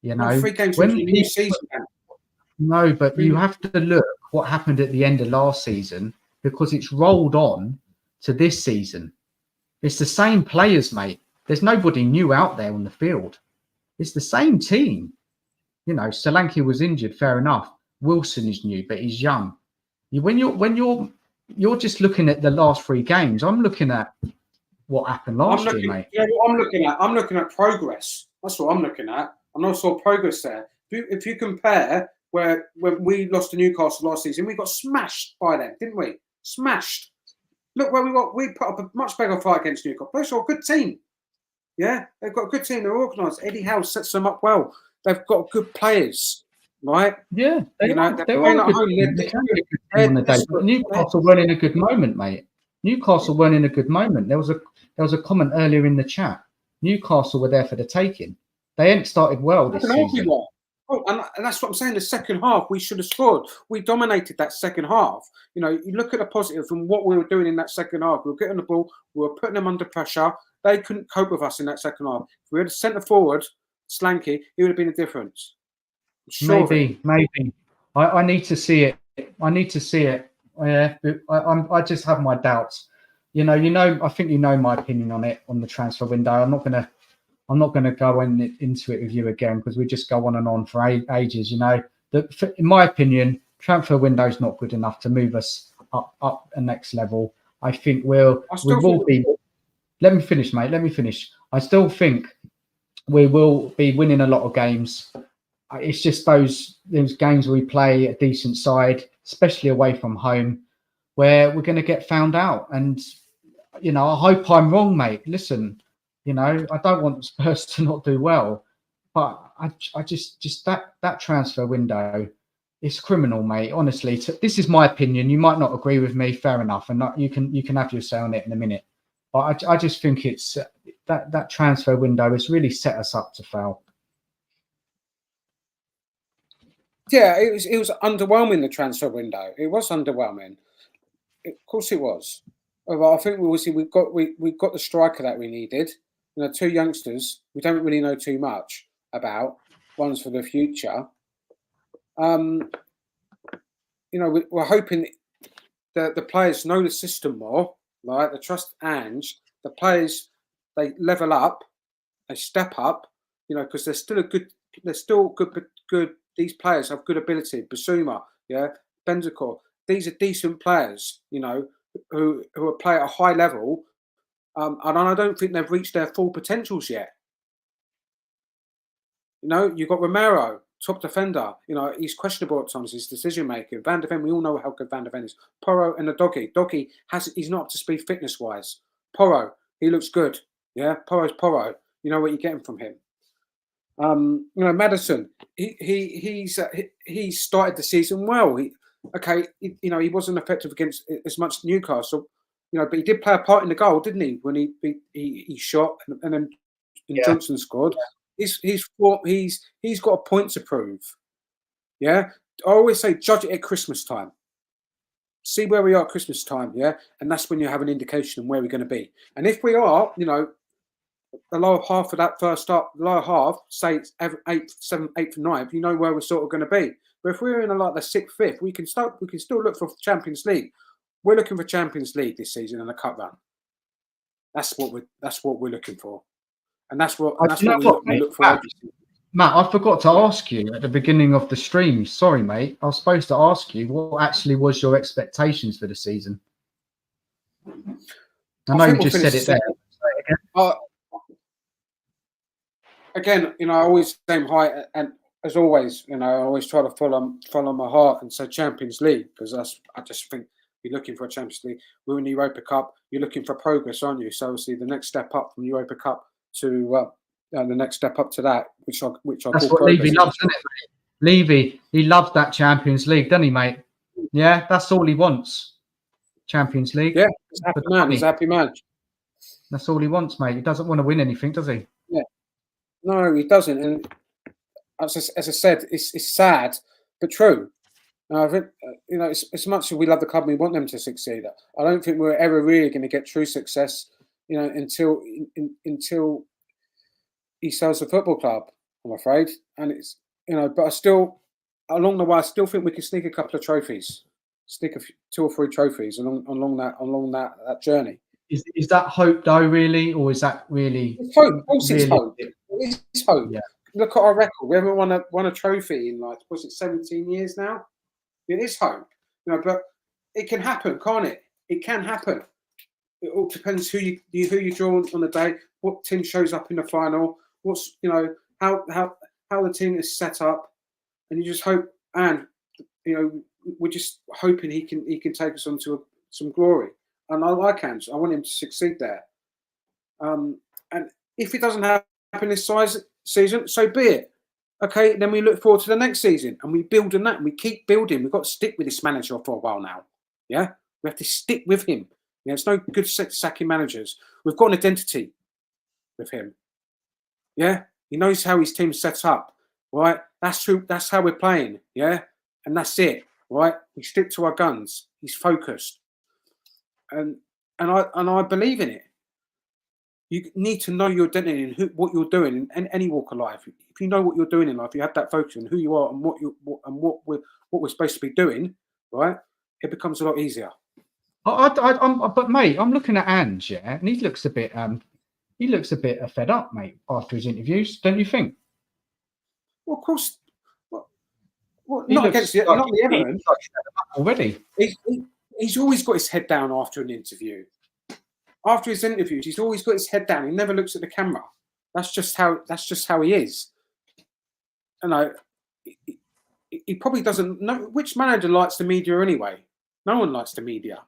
You know, 3 games in the new season. No, but you have to look what happened at the end of last season, because it's rolled on to this season. It's the same players, mate. There's nobody new out there on the field. It's the same team. You know, Solanke was injured, fair enough. Wilson is new, but he's young. When you're just looking at the last 3 games, I'm looking at what happened last year, mate. Yeah, I'm looking at progress. That's what I'm looking at. I'm not saw progress there. If you compare when we lost to Newcastle last season, we got smashed by them, didn't we? Smashed. Look where we put up a much bigger fight against Newcastle. They've got a good team. Yeah, they've got a good team. They're organised. Eddie Howe sets them up well. They've got good players, right? Yeah, they're Newcastle weren't in a good moment, mate. Newcastle weren't in a good moment. There was a comment earlier in the chat. Newcastle were there for the taking. They ain't started well this season. Oh, and that's what I'm saying. The second half, we should have scored. We dominated that second half. You know, you look at the positive from what we were doing in that second half. We were getting the ball. We were putting them under pressure. They couldn't cope with us in that second half. If we had a centre forward, Slanky, it would have been a difference. Maybe. I need to see it. I just have my doubts. You know. I think you know my opinion on it, on the transfer window. I'm not gonna go into it with you again, because we just go on and on for ages. You know, in my opinion, transfer window is not good enough to move us up a next level. I think we will be. Let me finish, mate. Let me finish. I still think we will be winning a lot of games. It's just those games where we play a decent side, especially away from home, where we're going to get found out. And, you know, I hope I'm wrong, mate. Listen, you know, I don't want Spurs to not do well, but I just that transfer window is criminal, mate. Honestly, this is my opinion. You might not agree with me. Fair enough, and you can have your say on it in a minute. But I just think it's that transfer window has really set us up to fail. Yeah, it was underwhelming, the transfer window. It was underwhelming. Of course it was. But I think we got the striker that we needed. You know, 2 youngsters we don't really know too much about. One's for the future. You know, we're hoping that the players know the system more, right? They trust Ange. The players, they level up, they step up. You know, because they're still good. These players have good ability. Basuma, yeah, Benzakor. These are decent players, you know, who play at a high level, and I don't think they've reached their full potentials yet. You know, you've got Romero, top defender. You know, he's questionable at times, his decision making. Van der Ven, we all know how good Van der Ven is. Porro and the Doggy. Doggy he's not up to speed fitness wise. Porro, he looks good. Yeah, Porro's Porro. You know what you're getting from him. You know, Madison, he started the season well. He wasn't effective against as much Newcastle, but he did play a part in the goal, didn't he? When he shot and then Johnson scored. He's got a point to prove. Yeah, I always say judge it at Christmas time. See where we are at Christmas time, and that's when you have an indication of where we're going to be. And if we are, the lower half of that first half, lower half, say it's 8th, 7th, 8th, and 9th, you know where we're sort of going to be. But if we're in the 6th, 5th, we can still look for Champions League. We're looking for Champions League this season and a cup run. That's what we're looking for, and that's what we look for. Matt, I forgot to ask you at the beginning of the stream. Sorry, mate. I was supposed to ask you what actually was your expectations for the season. I know you just said it there. Again, I always aim high, and as always, I always try to follow my heart and say Champions League, because I just think you're looking for a Champions League. We're in the Europa Cup. You're looking for progress, aren't you? So obviously, the next step up from Europa Cup to the next step up to that, which I that's what Levy loves, isn't it, mate? Levy, he loves that Champions League, doesn't he, mate? Yeah, that's all he wants. Champions League. Yeah, he's a happy man. He's a happy man. That's all he wants, mate. He doesn't want to win anything, does he? Yeah. No, he doesn't. And as I said, it's sad but true. I think as much as we love the club, and we want them to succeed. I don't think we're ever really going to get true success, until he sells the football club, I'm afraid. And it's but I still, along the way, I still think we can sneak a couple of trophies, sneak 2 or 3 trophies along that journey. Is that hope though, really, or is that really? It's hope. Of course, it's hope. It's hope. Yeah. Look at our record. We haven't won a trophy in 17 years now. It is hope, but it can happen, can't it? It can happen. It all depends who you draw on the day, what team shows up in the final, what's how the team is set up, and you just hope. And we're just hoping he can take us on to some glory. And I want him to succeed there. And if it doesn't happen this season, so be it. Okay, then we look forward to the next season and we build on that and we keep building. We've got to stick with this manager for a while now. Yeah, we have to stick with him. It's no good sacking managers. We've got an identity with him. Yeah, he knows how his team's set up. Right, that's true. That's how we're playing. Yeah, and that's it. Right, we stick to our guns. He's focused, and I believe in it. You need to know your identity and what you're doing in any walk of life. If you know what you're doing in life, you have that focus on who you are and what we're supposed to be doing, right? It becomes a lot easier. But mate, I'm looking at Ange, and he looks a bit fed up, mate, after his interviews. Don't you think? Well, of course. Well, not against the Everton already. He's always got his head down after an interview. After his interviews, he's always got his head down. He never looks at the camera. That's just how he is. He probably doesn't know. Which manager likes the media anyway? No one likes the media.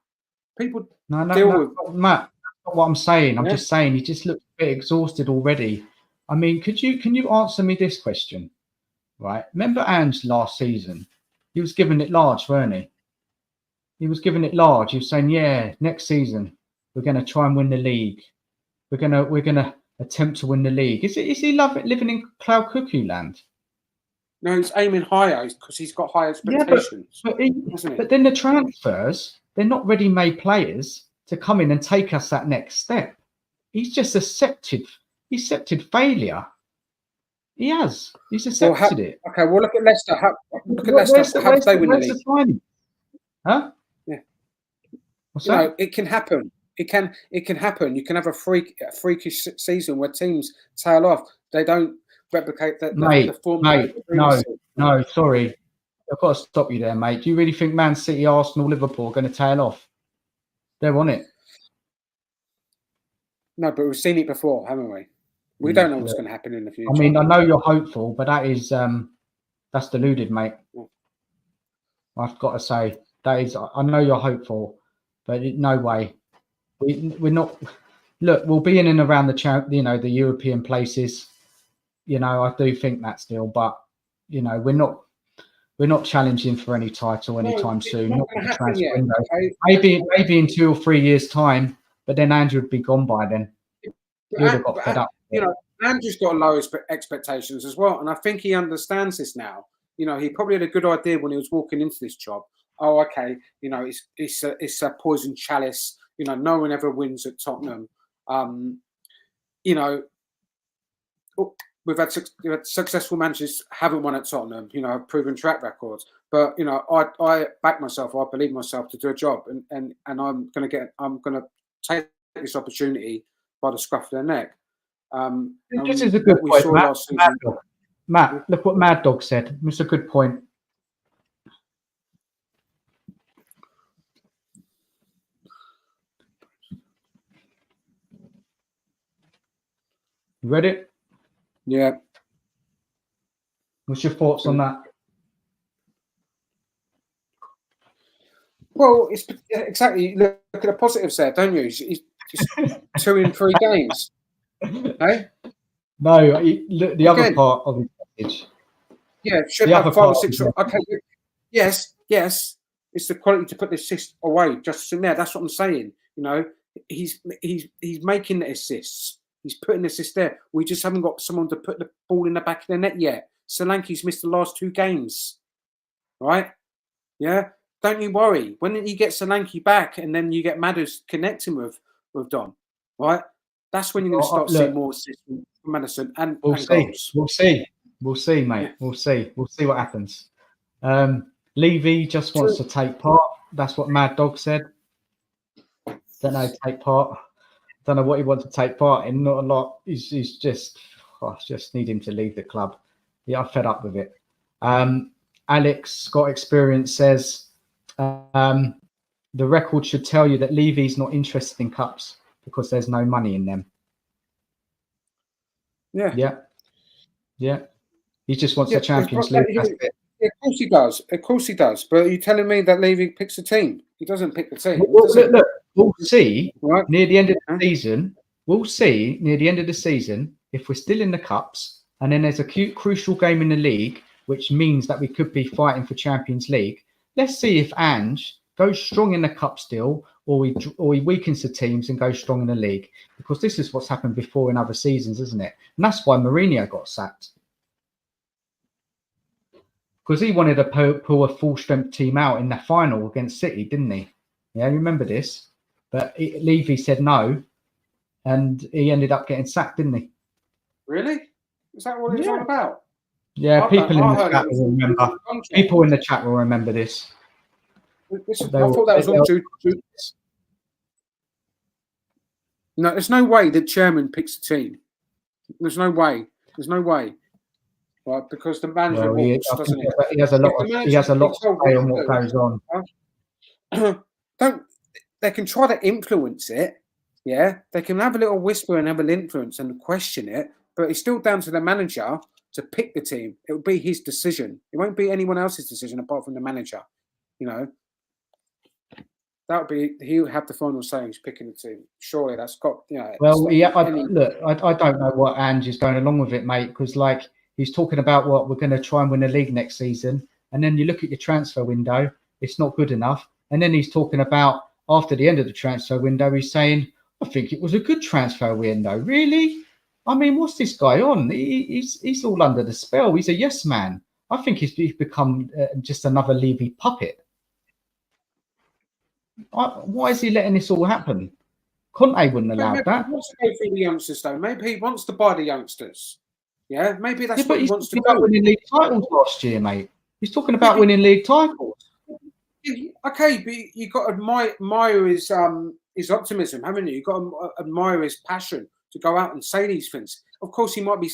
People deal with Matt. That's not what I'm saying. I'm just saying he just looks a bit exhausted already. I mean, can you answer me this question? Right? Remember Ange last season? He was giving it large, weren't he? He was giving it large. He was saying, "Yeah, next season we're going to try and win the league. We're gonna attempt to win the league." Is he living in cloud cuckoo land? No, he's aiming higher because he's got high expectations. Yeah, but then the transfers, they're not ready-made players to come in and take us that next step. He's just accepted failure. He has. He's accepted it. Okay, well, look at Leicester. Look at Leicester. How did they win the league? Huh? Yeah. What's that? It can happen. It can happen. You can have a freakish season where teams tail off. They don't replicate that. Mate, no, sorry. I've got to stop you there, mate. Do you really think Man City, Arsenal, Liverpool are going to tail off? They're on it. No, but we've seen it before, haven't we? We don't know what's going to happen in the future. I mean, I know you're hopeful, but that's deluded, mate. Yeah. I've got to say, I know you're hopeful, but no way. We're not. Look, we'll be in and around the European places. I do think that still, but we're we're not challenging for any title anytime soon. Not going to the happen transfer yet. window. Okay? Maybe in 2 or 3 years' time, but then Andrew would be gone by then. He would have got fed up. You know, Andrew's got low expectations as well, and I think he understands this now. You know, he probably had a good idea when he was walking into this job. Oh, okay, you know, it's a poison chalice. You know, no one ever wins at Tottenham. You know, we've had successful managers haven't won at Tottenham. You know, proven track records. But you know, I back myself. I believe myself to do a job, and I'm going to take this opportunity by the scruff of their neck. This is a good point, Matt. Look what Mad Dog said. It's a good point. You read it? Yeah. What's your thoughts on that? Well, it's exactly. Look at the positives there, don't you? He's just 2 in 3 games. Hey? No, look, the other part of his message. Yeah, should have 5 or 6. Okay, yes. It's the quality to put the assist away, just in there. That's what I'm saying. You know, he's making the assists. He's putting the assist there. We just haven't got someone to put the ball in the back of the net yet. Solanke's missed the last 2 games, right? Yeah. Don't you worry. When you get Solanke back, and then you get Madders connecting with Don, right? That's when you're going to start seeing more assists from Maddison and goals. We'll see, mate. Yeah. We'll see what happens. Levy just wants to take part. That's what Mad Dog said. Don't know, take part. Don't know what he wants to take part in. Not a lot. He's just need him to leave the club. Yeah, I'm fed up with it. Alex Got Experience says the record should tell you that Levy's not interested in cups because there's no money in them. Yeah. He just wants the Champions League. Yeah, of course he does. Of course he does. But are you telling me that Levy picks a team? He doesn't pick the team. Look, we'll see near the end of the season. We'll see near the end of the season if we're still in the cups, and then there's a crucial game in the league, which means that we could be fighting for Champions League. Let's see if Ange goes strong in the cup still, or he weakens the teams and goes strong in the league. Because this is what's happened before in other seasons, isn't it? And that's why Mourinho got sacked. Because he wanted to pull a full-strength team out in the final against City, didn't he? Yeah, you remember this? But Levy said no, and he ended up getting sacked, didn't he? Really? Is that what it's all about? Yeah, people in the chat will remember. People in the chat will remember this. I thought that was all due. No, there's no way the chairman picks a team. There's no way. Right, because the manager doesn't he? He has a lot to say on what goes on. They can try to influence it, yeah. They can have a little whisper and have an influence and question it, but it's still down to the manager to pick the team. It will be his decision. It won't be anyone else's decision apart from the manager. You know, that would be he'll have the final say who's picking the team. Surely that's got Well, yeah. I don't know what Ange is going along with it, mate, because like he's talking about what we're going to try and win the league next season, and then you look at your transfer window, it's not good enough, and then he's talking about after the end of the transfer window, he's saying, I think it was a good transfer window. Really? I mean, what's this guy on? He's all under the spell. He's a yes man. I think he's become just another Levy puppet. Why is he letting this all happen? Conte wouldn't allow that. He wants to go through the youngsters, though. Maybe he wants to buy the youngsters. Yeah, maybe that's what he wants to do. He's talking about winning league titles last year, mate. He's talking about winning league titles. Okay, but you got to admire his optimism, haven't you? You've got to admire his passion to go out and say these things. Of course, he might be,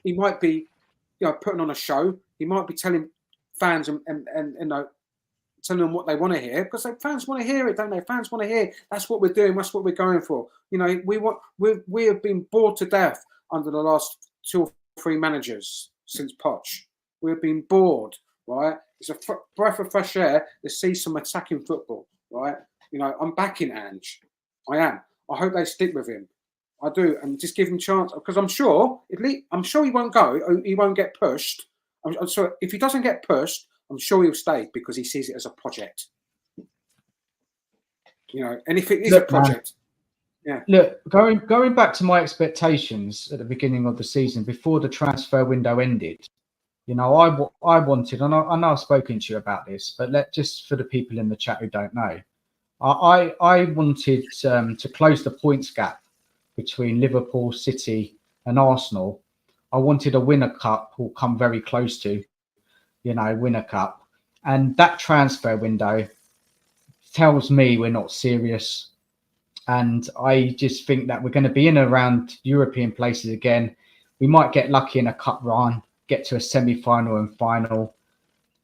putting on a show. He might be telling fans and telling them what they want to hear because fans want to hear it, don't they? Fans want to hear. That's what we're doing. That's what we're going for. You know, we have been bored to death under the last 2 or 3 managers since Poch. We've been bored, right? It's a breath of fresh air to see some attacking football, right? You know, I'm backing Ange. I am. I hope they stick with him. I do, and just give him a chance because I'm sure he won't go. He won't get pushed I'm sorry, if he doesn't get pushed, I'm sure he'll stay because he sees it as a project. And if it is a project, Look, going back to my expectations at the beginning of the season, before the transfer window ended, I wanted, and I know I've spoken to you about this, but just for the people in the chat who don't know, I wanted to close the points gap between Liverpool, City, and Arsenal. I wanted a winner cup or come very close to, winner cup, and that transfer window tells me we're not serious. And I just think that we're going to be in around European places again. We might get lucky in a cup run, get to a semi-final and final.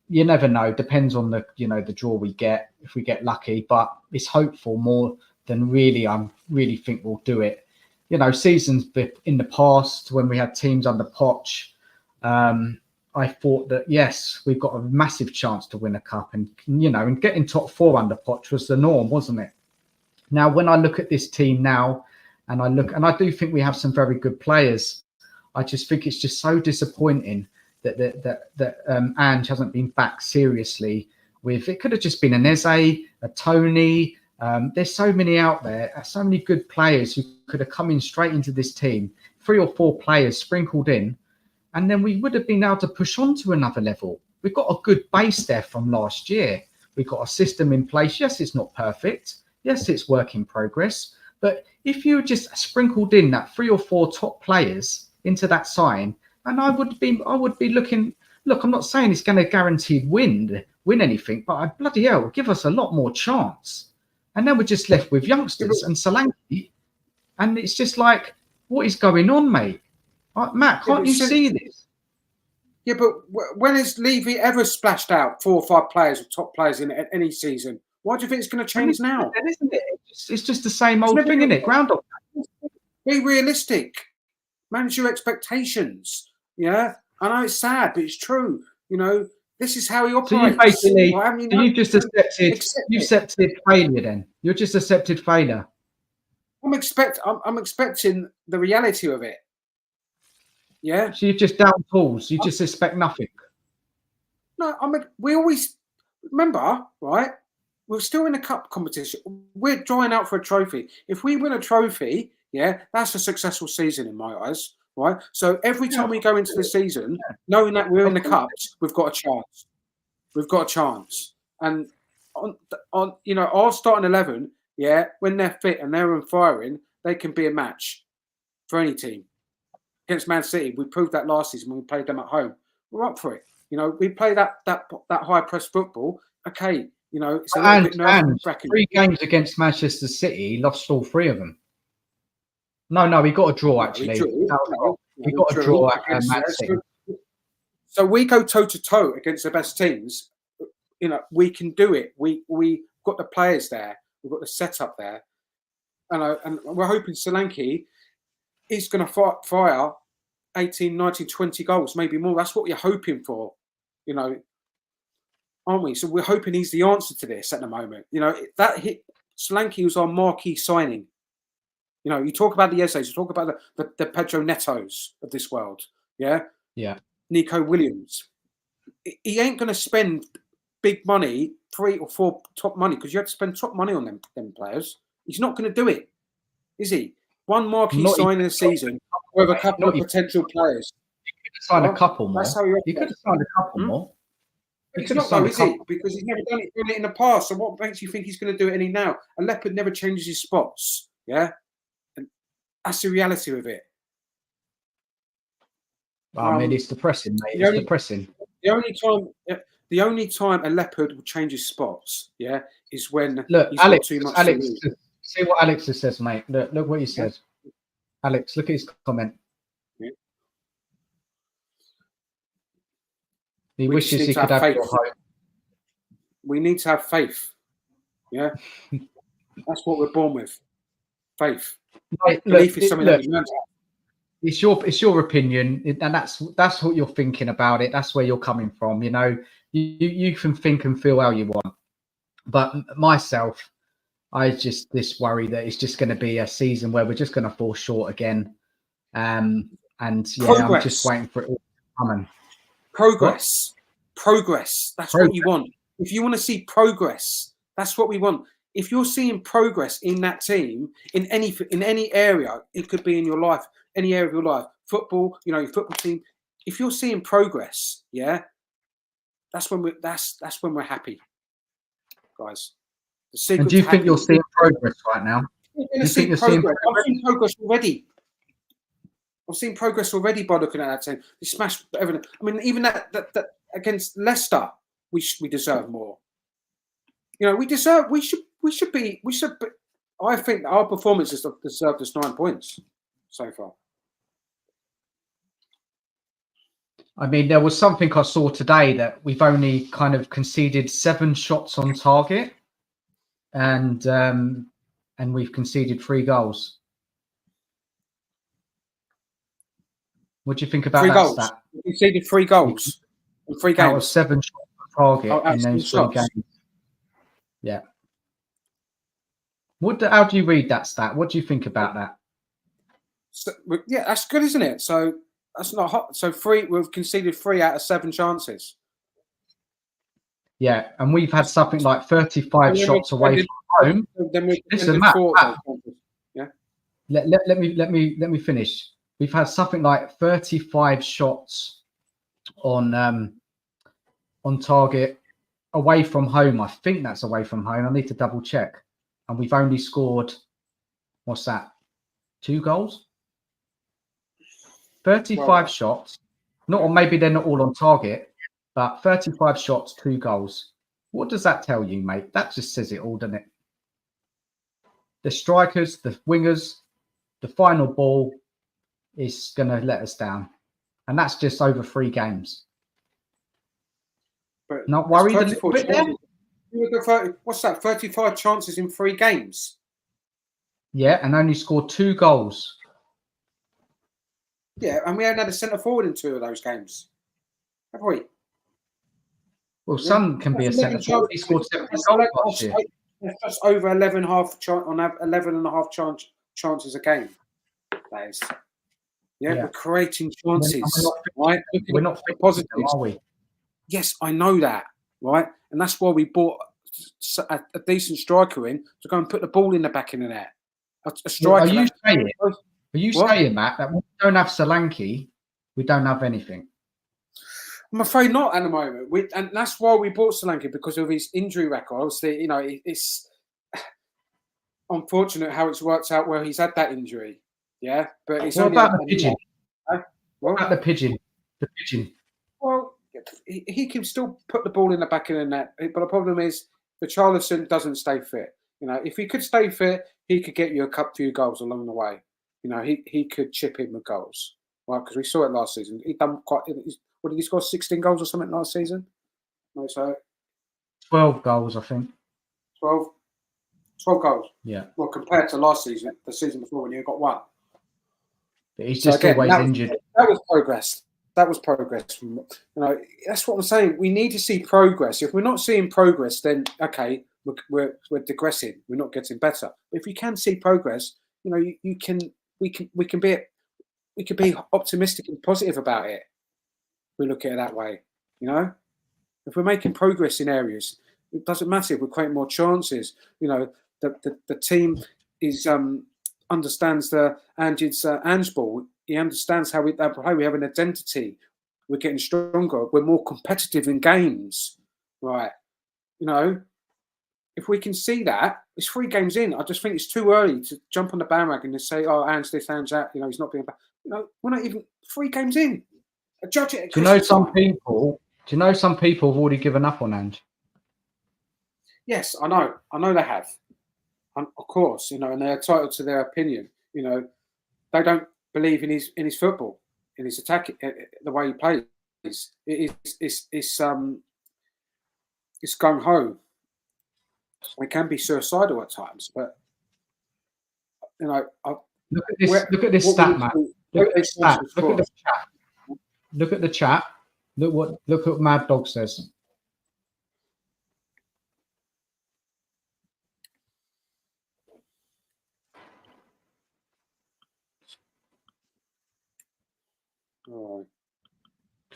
You never know. Depends on the draw we get, if we get lucky. But it's hopeful more than I really think we'll do it. Seasons in the past when we had teams under Poch, I thought that, yes, we've got a massive chance to win a cup. And getting top 4 under Poch was the norm, wasn't it? Now, when I look at this team now, and I do think we have some very good players, I just think it's just so disappointing that Ange hasn't been back seriously. It could have just been an Eze, a Tony. There's so many out there, so many good players who could have come in straight into this team, 3 or 4 players sprinkled in, and then we would have been able to push on to another level. We've got a good base there from last year. We've got a system in place. Yes, it's not perfect. Yes, it's work in progress. But if you just sprinkled in that 3 or 4 top players into that sign, and I would be looking. Look, I'm not saying it's going to guaranteed win anything, but bloody hell, give us a lot more chance. And then we're just left with youngsters and Solanke, and it's just like, what is going on, mate? Matt, can't you see this? Yeah, but when has Levy ever splashed out 4 or 5 players or top players in any season? Why do you think it's going to change now? Isn't it? It's just the same old thing, isn't it? Groundhog. Be realistic. Manage your expectations. Yeah, I know it's sad, but it's true. This is how he operates. So you've just accepted failure. Then you're just accepted failure. I'm expecting the reality of it. Yeah. So you're just down tools. You just expect nothing. No, we always remember, right? We're still in a cup competition. We're drawing out for a trophy. If we win a trophy, that's a successful season in my eyes, right? So every time we go into the season, knowing that we're in the cups, we've got a chance. We've got a chance. And on our starting 11, when they're fit and they're on firing, they can be a match for any team. Against Man City, we proved that last season when we played them at home. We're up for it. We play that high press football. Okay. It's a little bit nerve-wracking. 3 games against Manchester City, lost all 3 of them. No, we got a draw, actually. We got a draw at Man City. So we go toe-to-toe against the best teams. We can do it. We got the players there. We've got the setup there. And we're hoping Solanke is going to fire 18, 19, 20 goals, maybe more. That's what we're hoping for, aren't we? So we're hoping he's the answer to this at the moment. That hit Solanke was our marquee signing. You talk about the essays, you talk about the Pedro Netos of this world. Yeah. Nico Williams. He ain't going to spend big money, 3 or 4 top money, because you have to spend top money on them players. He's not going to do it, is he? One marquee signing a season with a couple of potential players. You could have signed a couple more. That's how you could have signed a couple more. He's not though, is he? Because he's never done it in the past. So what makes you think he's going to do it any now? A leopard never changes his spots. Yeah, and that's the reality of it. I mean, it's depressing, mate. It's depressing. The only time a leopard will change his spots, is when he's got too much to lose. See what Alex says, mate. Look what he says. Alex, look at his comment. Yeah. He wishes he could have your hope. We need to have faith. Yeah. That's what we're born with. Faith. Mate, belief is something that we learn. It's your opinion, and that's what you're thinking about it. That's where you're coming from. You can think and feel how you want. But myself, I just worry that it's just going to be a season where we're just going to fall short again. I'm just waiting for it all to come. Progress. Progress. That's what you want. If you want to see progress, that's what we want. If you're seeing progress in that team, in any area, it could be in your life, any area of your life, football, your football team. If you're seeing progress, yeah, that's when we're happy, guys. And do you think you're seeing progress right now? Do you think you're seeing progress? I've seen progress already. I've seen progress already by looking at that team. We smashed everything. I mean, even that against Leicester, we deserve more. We should be. I think our performances have deserved us 9 points so far. I mean, there was something I saw today that we've only kind of conceded 7 shots on target, and we've conceded 3 goals. What do you think about 3 that goals? stat? We conceded 3 goals in 3 games. Out of 7 shots on target in those 3 games. Yeah. How do you read that stat? What do you think about that? So, yeah, that's good, isn't it? So that's not hot. So we've conceded 3 out of 7 chances. Yeah, and we've had something like 35 shots away from home. Listen, Matt, yeah. Let me finish. We've had something like 35 shots on target away from home. I think that's away from home. I need to double check. And we've only scored, what's that? 2 goals? 35 shots. Or maybe they're not all on target, but 35 shots, 2 goals. What does that tell you, mate? That just says it all, doesn't it? The strikers, the wingers, the final ball is going to let us down. And that's just over 3 games. But not worried a little bit there? What's that? 35 chances in 3 games? Yeah, and only scored 2 goals. Yeah, and we haven't had a centre forward in 2 of those games, have we? Well, some can be a centre forward. He scored 70 goals last year. That's just over 11 and a half chances a game. That is. Yeah, we're creating chances, right? We're not positive, are we? Yes, I know that, right? And that's why we bought a decent striker in to go and put the ball in the back of the net. A striker. Are you saying, Matt, that when we don't have Solanke, we don't have anything? I'm afraid not at the moment. And that's why we bought Solanke, because of his injury record. Obviously, it's unfortunate how it's worked out where he's had that injury. Yeah, but it's what about the pigeon? What about the pigeon? The pigeon. Well, he can still put the ball in the back of the net, but the problem is Richarlison doesn't stay fit. If he could stay fit, he could get you a few goals along the way. He could chip in with goals, right? Because we saw it last season. He done quite. What did he score? 16 goals or something last season? No, so 12 goals, I think. 12 goals. Yeah. Well, compared to last season, the season before when you got 1. But he's just always injured. That was progress. That was progress. That's what I'm saying. We need to see progress. If we're not seeing progress, then okay, we're digressing. We're not getting better. But if you can see progress, we can be optimistic and positive about it. We look at it that way. If we're making progress in areas, it doesn't matter if we're creating more chances. The team is understands Ange ball. He understands how we play. We have an identity. We're getting stronger. We're more competitive in games, right? If we can see that, it's 3 games in. I just think it's too early to jump on the bandwagon and say, "Oh, Ange this, Ange that." He's not being bad. We're not even 3 games in. Judge it. Do you know some people have already given up on Ange? Yes, I know. I know they have. Of course, and they're entitled to their opinion. They don't believe in his football, in his attack, the way he plays. It's gung ho. It can be suicidal at times, but look at this stat, Matt. Look at the chat. Look at the chat. Look what Mad Dog says.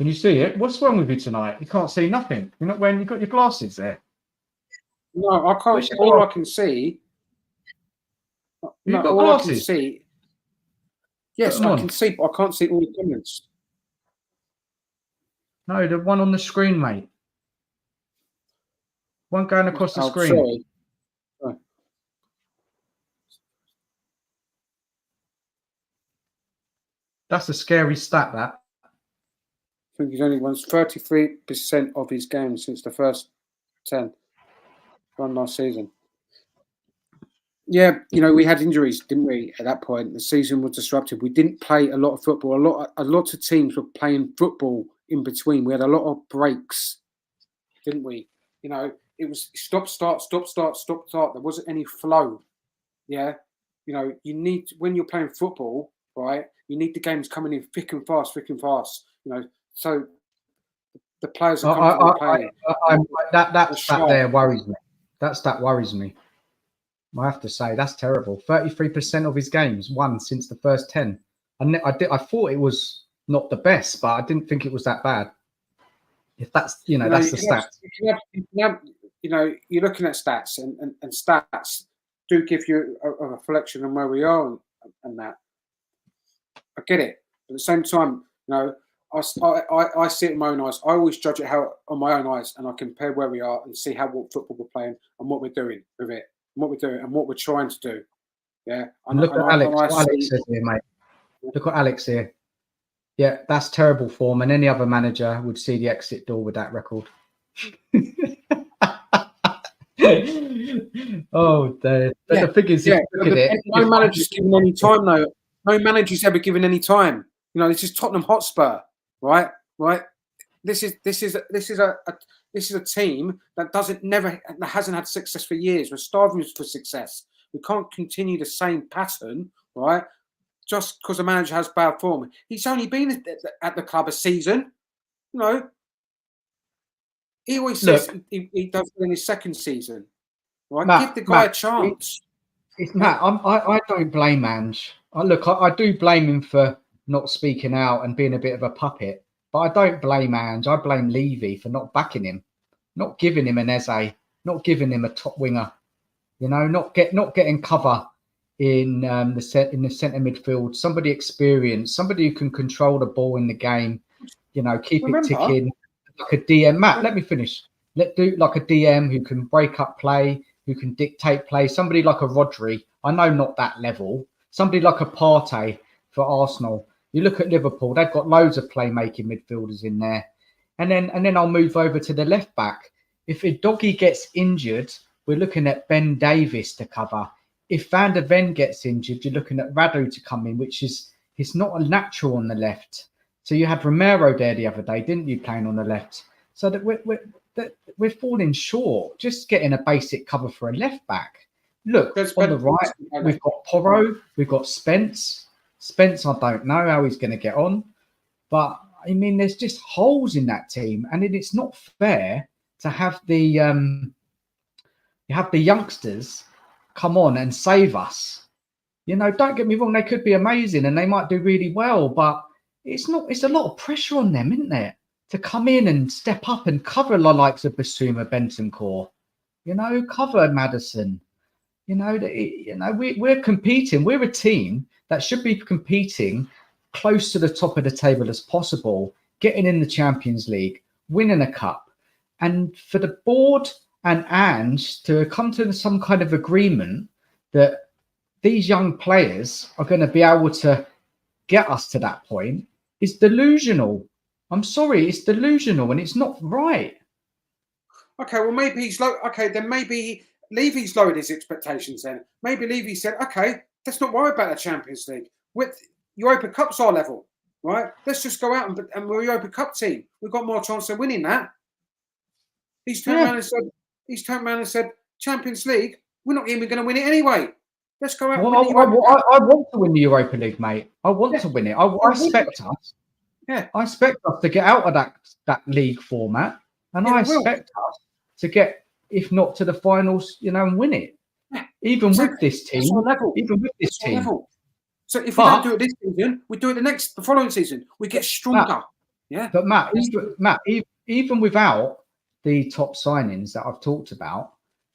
Can you see it? What's wrong with you tonight? You can't see nothing. You're not wearing. You've got your glasses there. No, I can't. All I can see. You've got all glasses. I can see. Yes, I can see, but I can't see all the comments. No, the one on the screen, mate. One going across the screen. Sorry. That's a scary stat, that. I think he's only won 33% of his games since the first 10 run last season. Yeah, we had injuries, didn't we? At that point, the season was disrupted. We didn't play a lot of football. A lot of teams were playing football in between. We had a lot of breaks, didn't we? It was stop, start, stop, start, stop, start. There wasn't any flow. Yeah, you need, when you're playing football, right? You need the games coming in thick and fast. So the players are comfortable playing. That there worries me. That worries me. I have to say, that's terrible. 33% of his games won since the first 10. I thought it was not the best, but I didn't think it was that bad. If that's, that's the stats. You're looking at stats, and stats do give you a reflection on where we are and that. I get it. But at the same time, I see it in my own eyes. I always judge it on my own eyes, and I compare where we are and see what football we're playing and what we're doing with it. What we're doing and what we're trying to do. Yeah. And look at Alex. What Alex says here, mate. Look at Alex here. Yeah, that's terrible form, and any other manager would see the exit door with that record. The thing is, look at it. No manager's given any time, though. No manager's ever given any time. This is Tottenham Hotspur, right? Right. This is a team that hasn't had success for years. We're starving for success. We can't continue the same pattern, right? Just because a manager has bad form. He's only been at the club a season. He always says he does it in his second season. Right? Give the guy a chance. Matt, I don't blame Ange. I do blame him for not speaking out and being a bit of a puppet. But I don't blame Ange. I blame Levy for not backing him, not giving him an Eze, not giving him a top winger. Not getting cover in the centre midfield. Somebody experienced, somebody who can control the ball in the game. Keep it ticking like a DM. Matt, let me finish. Let's do like a DM who can break up play, who can dictate play. Somebody like a Rodri. I know not that level. Somebody like a Partey for Arsenal. You look at Liverpool, they've got loads of playmaking midfielders in there. And then I'll move over to the left back. If Doggy gets injured, we're looking at Ben Davies to cover. If Van der Ven gets injured, you're looking at Radu to come in, which is not a natural on the left. So you had Romero there the other day, didn't you, playing on the left? So that we're falling short, just getting a basic cover for a left back. Look, on the right, we've got Porro, we've got Spence. Spence, I don't know how he's going to get on. But, I mean, there's just holes in that team. And it's not fair to have the youngsters come on and save us. Don't get me wrong, they could be amazing and they might do really well. But it's a lot of pressure on them, isn't there? To come in and step up and cover the likes of Basuma, Bentancur. Cover Maddison. We're competing. We're a team that should be competing close to the top of the table as possible, getting in the Champions League, winning a cup. And for the board and Ange to come to some kind of agreement that these young players are going to be able to get us to that point is delusional. I'm sorry, it's delusional and it's not right. Okay, well, maybe he's low. Okay, then maybe Levy's lowered his expectations then. Maybe Levy said, okay, let's not worry about the Champions League. With Europa Cup's our level, right? Let's just go out and we're a Europa Cup team. We've got more chance of winning that. He's turned around and said, Champions League, we're not even going to win it anyway. Let's go out and win it. I want to win the Europa League, mate. I want to win it. I expect us. Yeah. I expect us to get out of that league format. And I expect us to get, if not to the finals, and win it. Yeah. Even with this team. So if we don't do it this season, we do it the following season. We get stronger. Yeah. But Matt, even without the top signings that I've talked about,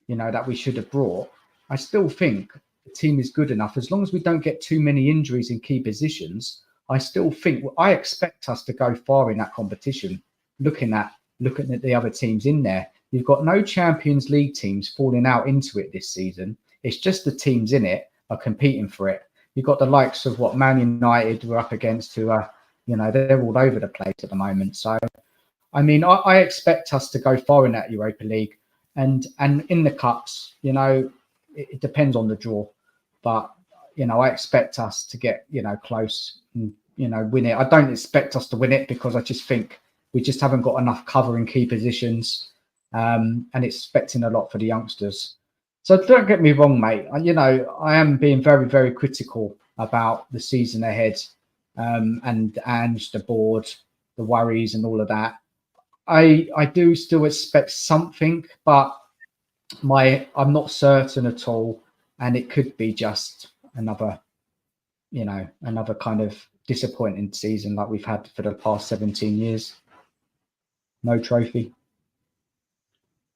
that we should have brought, I still think the team is good enough. As long as we don't get too many injuries in key positions, I still think I expect us to go far in that competition. Looking at the other teams in there, you've got no Champions League teams falling out into it this season. It's just the teams in it are competing for it. You've got the likes of what Man United were up against, who are, they're all over the place at the moment. So, I mean, I expect us to go far in that Europa League, and in the cups, it depends on the draw, but I expect us to get close and win it. I don't expect us to win it because I just think we just haven't got enough cover in key positions, and expecting a lot for the youngsters. So don't get me wrong, mate. I am being very, very critical about the season ahead, and the board, the worries, and all of that. I do still expect something, but I'm not certain at all, and it could be just another kind of disappointing season like we've had for the past 17 years. No trophy.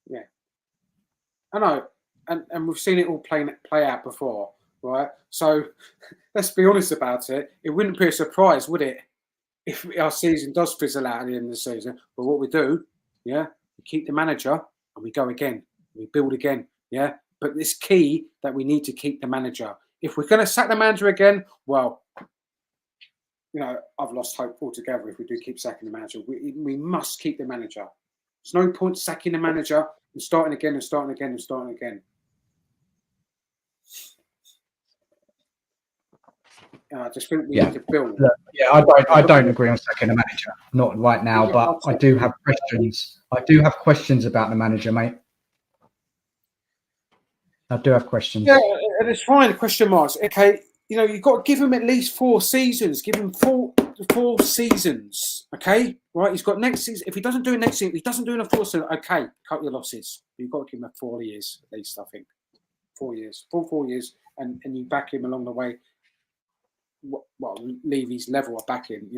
Yeah, I know, and we've seen it all play out before, right? So let's be honest about it. It wouldn't be a surprise, would it, if our season does fizzle out at the end of the season? But what we do, we keep the manager and we go again. We build again, But it's key that we need to keep the manager. If we're going to sack the manager again, well, I've lost hope altogether if we do keep sacking the manager. We must keep the manager. There's no point sacking the manager and starting again and starting again and starting again. I just think we need to build. I don't agree on sacking the manager. Not right now, but I do have questions. I do have questions about the manager, mate. I do have questions. Yeah, and it's fine. Question marks. Okay, you've got to give him at least 4 seasons. Give him four seasons. Okay, right? He's got next season. If he doesn't do it next season, if he doesn't do it in a 4 season, okay, cut your losses. You've got to give him 4 years at least. I think 4 years, 4 years, and you back him along the way. Well, Levy's level of backing,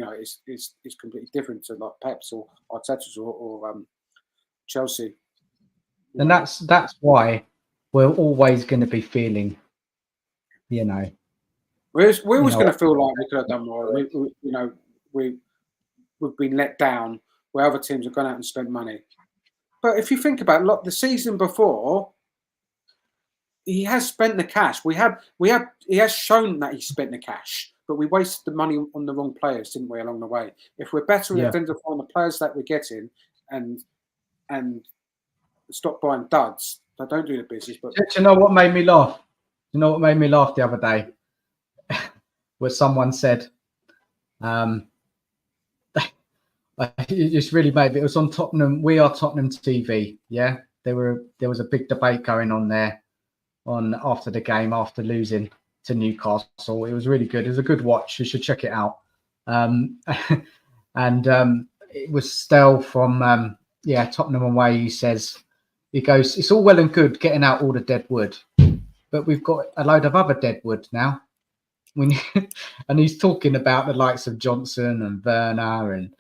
is completely different to like Pep's or Arteta's or Chelsea. And that's why we're always going to be feeling, We're always going to feel like we could have done more. We've been let down where other teams have gone out and spent money. But if you think about it, the season before, he has spent the cash. He has shown that he spent the cash, but we wasted the money on the wrong players, didn't we, along the way? If we're better at identifying the players that we're getting and stop buying duds that don't do the business. But do you know what made me laugh? You know what made me laugh the other day? Where someone said, it just really made it was on Tottenham. We Are Tottenham TV. Yeah, there was a big debate going on there after the game, after losing to Newcastle. It was really good. It was a good watch. You should check it out. And it was Stell from Tottenham Away. He goes, it's all well and good getting out all the dead wood, but we've got a load of other dead wood now. And he's talking about the likes of Johnson and Werner, and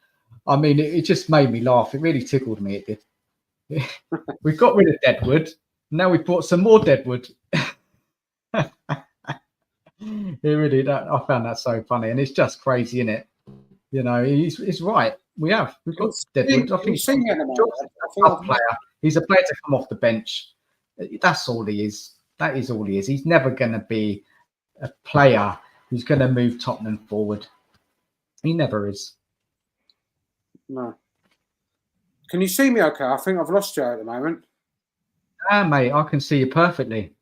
I mean, it just made me laugh. It really tickled me. It did. We've got rid of deadwood. Now we've brought some more deadwood. I found that so funny, and it's just crazy, isn't it? He's right. We've got deadwood. I think he's a player to come off the bench. That's all he is. That is all he is. He's never going to be a player who's going to move Tottenham forward. He never is. No. Can you see me okay? I think I've lost you at the moment. Mate, I can see you perfectly.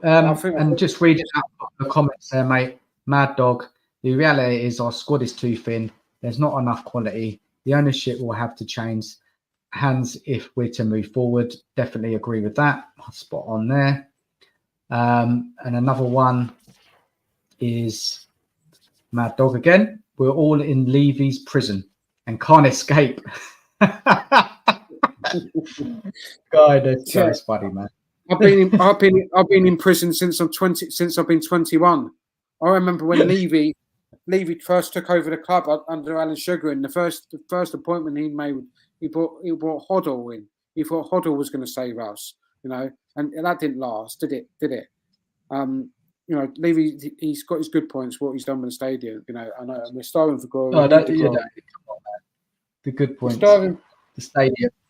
And just reading out the comments there, mate. Mad Dog. The reality is our squad is too thin. There's not enough quality. The ownership will have to change hands if we're to move forward. Definitely agree with that. Spot on there. And another one is Mad Dog again. We're all in Levy's prison and can't escape. God, that's funny, man. I've been in prison since I've been 21. I remember when Levy Levy first took over the club under Alan Sugar, and the first appointment he made, he brought Hoddle in. He thought Hoddle was going to save us, and that didn't last, did it? Levy, he's got his good points, what he's done with the stadium, I know, and we're starving for glory. The good points. The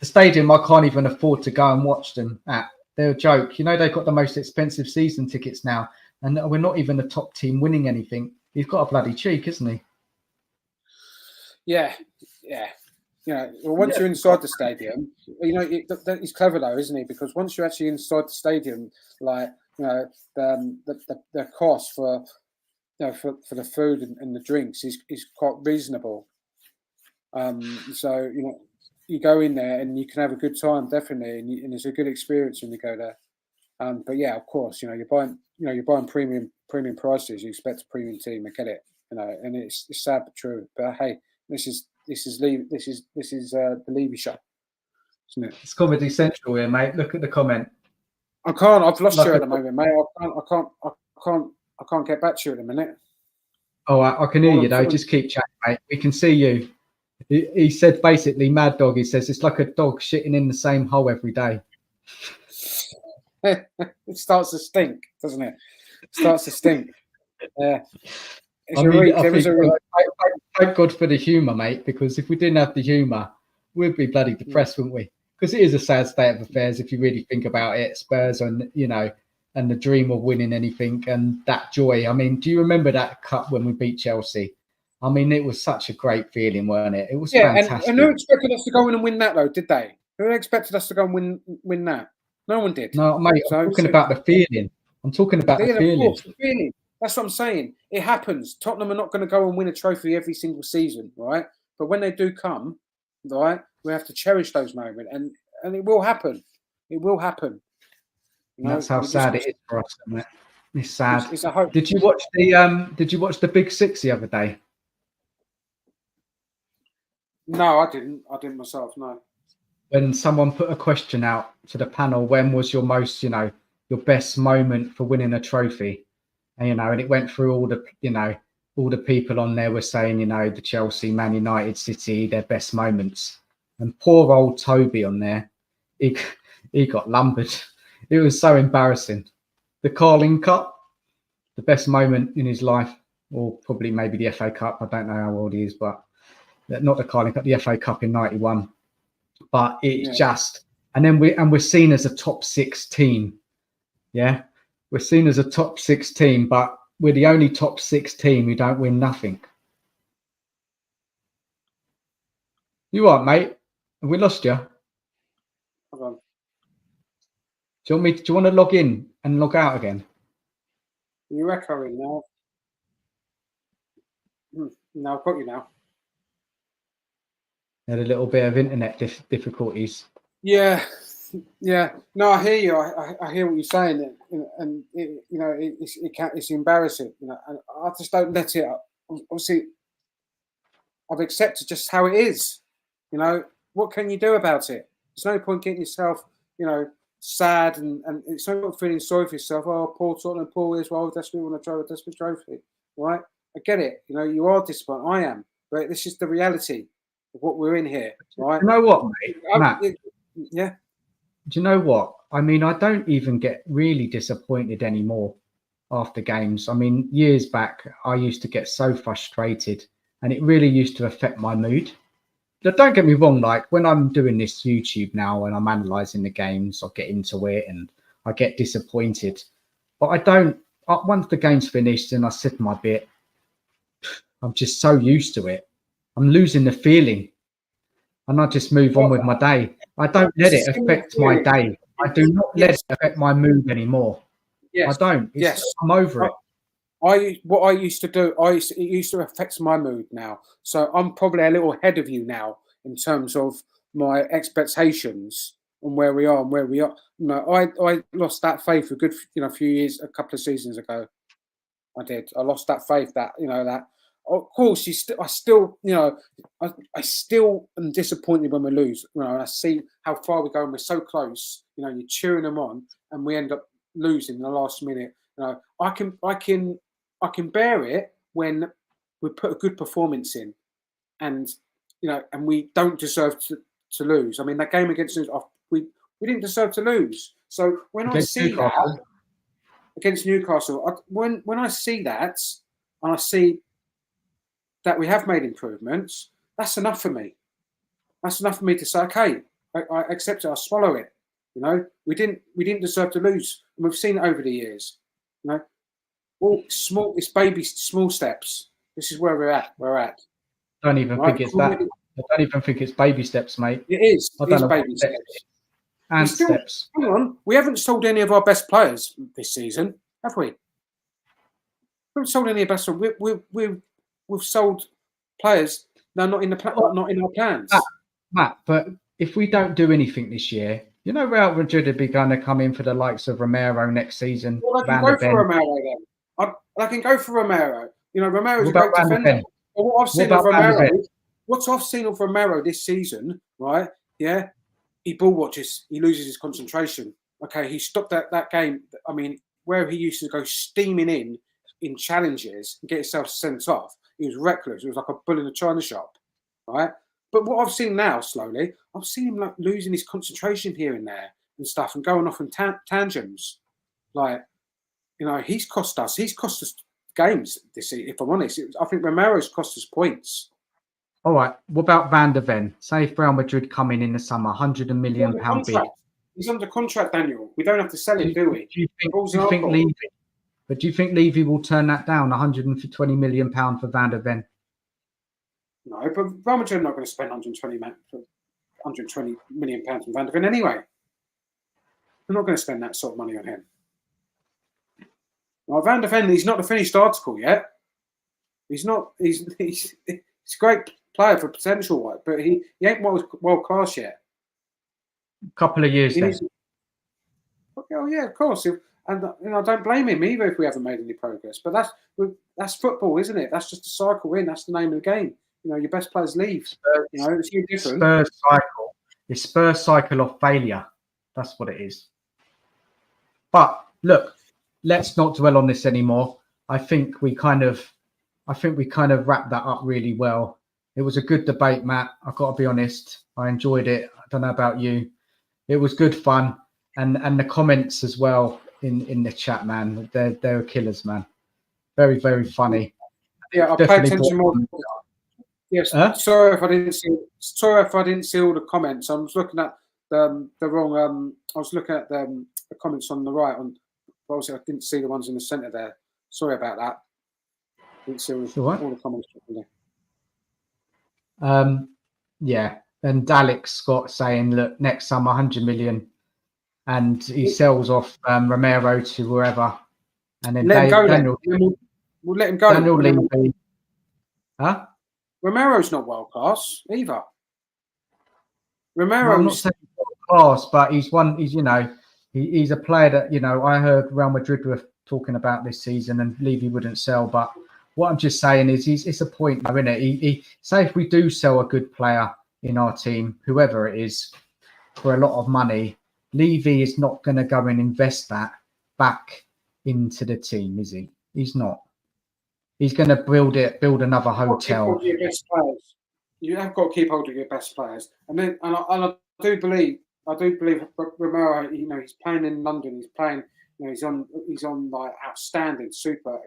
stadium, I can't even afford to go and watch them at. They're a joke. They've got the most expensive season tickets now, and we're not even the top team winning anything. He's got a bloody cheek, isn't he? Yeah. Well, once you're inside the stadium, he's clever though, isn't he? Because once you're actually inside the stadium, the cost for the food and the drinks is quite reasonable. So you go in there and you can have a good time, definitely, and it's a good experience when you go there. But yeah, of course, you're buying premium prices. You expect a premium team, I get it, and it's sad but true. But hey, this is the Levy show, isn't it? It's Comedy Central here, mate. Look at the comment. I can't. I've lost you at the moment, mate. I can't get back to you at the minute. Oh, I can hear you though. Just keep chatting, mate. We can see you. He said basically, Mad Dog. He says it's like a dog shitting in the same hole every day. It starts to stink, doesn't it? Yeah. Thank God for the humour, mate, because if we didn't have the humour, we'd be bloody depressed, wouldn't we? Because it is a sad state of affairs if you really think about it. Spurs and the dream of winning anything and that joy. I mean, do you remember that cup when we beat Chelsea? I mean, it was such a great feeling, weren't it? It was fantastic. And who expected us to go in and win that, though, did they? Who expected us to go and win that? No one did. No, mate, I'm talking about the feeling. I'm talking about the feeling. Of course, the feeling. That's what I'm saying. It happens. Tottenham are not going to go and win a trophy every single season, right? But when they do come, right, we have to cherish those moments, and it will happen. It will happen. That's how sad it is for us, isn't it? It's sad. It's a hope. Did you watch the Big Six the other day? No, I didn't. I didn't myself. No. When someone put a question out to the panel, when was your most, your best moment for winning a trophy? And, and it went through all the people on there were saying, the Chelsea, Man United, City, their best moments. And poor old Toby on there, he got lumbered. It was so embarrassing. The Carling Cup, the best moment in his life, or probably maybe the FA Cup. I don't know how old he is, but not the Carling Cup, the FA Cup in '91. But it's just, and then we're seen as a top 6 team. Yeah, we're seen as a top 6 team, but we're the only top 6 team who don't win nothing. You what, mate? Have we lost you? Hold on. Do you want to log in and log out again? You're echoing now. No, I've got you now. Had a little bit of internet difficulties. Yeah. No, I hear you. I hear what you're saying, and it's embarrassing. And I just don't let it. Obviously, I've accepted just how it is. What can you do about it? There's no point getting yourself, sad and it's no point feeling sorry for yourself. Oh, poor Tottenham, poor this. Well, desperately want to try a desperate trophy, right? I get it. You are disappointed. I am, but this is the reality of what we're in here, right? You know what, mate? Matt, yeah. Do you know what? I mean, I don't even get really disappointed anymore after games. I mean, years back, I used to get so frustrated and it really used to affect my mood. Now, don't get me wrong, like when I'm doing this YouTube now and I'm analysing the games, I get into it and I get disappointed. But I don't, once the game's finished and I said my bit, I'm just so used to it. I'm losing the feeling and I just move on with my day. I don't let it affect my day. I do not let it affect my mood anymore. Yes. I don't. I'm over it. What I used to do, it used to affect my mood now. So I'm probably a little ahead of you now in terms of my expectations and where we are and where we are. I lost that faith a good, few years, a couple of seasons ago. I did. I lost that faith that, that. Of course, I still am disappointed when we lose. And I see how far we go and we're so close. You're cheering them on and we end up losing in the last minute. I can bear it when we put a good performance in, and and we don't deserve to lose. I mean, that game against we didn't deserve to lose. So when I see that against Newcastle, when I see that, and I see that we have made improvements, that's enough for me. That's enough for me to say, okay, I accept it. I swallow it. We didn't deserve to lose, and we've seen it over the years. It's baby small steps. This is where we're at. I don't even think it's that. I don't even think it's baby steps, mate. It is. It is baby steps. And steps. Hang on, we haven't sold any of our best players this season, have we? We haven't sold any of best. We've sold players. They're not in not in our plans. Matt, but if we don't do anything this year, Real Madrid would be going to come in for the likes of Romero next season. Well, I can go for Romero then. I can go for Romero. Romero's a great defender. But what I've seen of Romero this season, right? Yeah, he ball watches. He loses his concentration. Okay, he stopped that game. I mean, where he used to go steaming in challenges and get himself sent off, he was reckless. It was like a bull in a china shop, right? But what I've seen now, slowly, I've seen him like losing his concentration here and there and stuff, and going off in tangents. Like, he's cost us. He's cost us games this season. If I'm honest, I think Romero's cost us points. All right. What about Van der Ven? Say if Real Madrid come in the summer, £100 million bid. He's under contract, Daniel. We don't have to sell him, do we? Do you think Levy will turn that down? £120 million for Van der Ven? No, but Real Madrid are not going to spend £120 million on Van der Ven anyway. They're not going to spend that sort of money on him. Well, Van der Ven, he's not the finished article yet. He's not. He's a great player for potential, but he ain't world class yet. A couple of years then. Oh yeah, of course. And I don't blame him either if we haven't made any progress. But that's football, isn't it? That's just a cycle in. That's the name of the game. Your best players leave. It's different. Spurs cycle. It's Spurs cycle of failure. That's what it is. But look, let's not dwell on this anymore. I think we kind of wrapped that up really well. It was a good debate, Matt. I've got to be honest. I enjoyed it. I don't know about you. It was good fun. And the comments as well in the chat, man. They're killers, man. Very, very funny. Yeah, I'll pay attention more. Yes. Huh? Sorry if I didn't see all the comments. I was looking at the wrong. I was looking at the comments on the right. Obviously, I didn't see the ones in the centre there. Sorry about that. Didn't see all the comments. Yeah, and Alex Scott saying, look, next summer 100 million, and he sells off Romero to wherever, and then we'll let him go. Daniel Levy. Huh? Romero's not world class either. Romero's I'm not saying world class, but he's one. He's a player that I heard Real Madrid were talking about this season, and Levy wouldn't sell. But what I'm just saying is, it's a point, isn't it? Say if we do sell a good player in our team, whoever it is, for a lot of money, Levy is not going to go and invest that back into the team, is he? He's not. He's going to build another hotel. You have got to keep hold of your best players, and I do believe Romero. He's playing in London. He's playing. He's on like outstanding, super.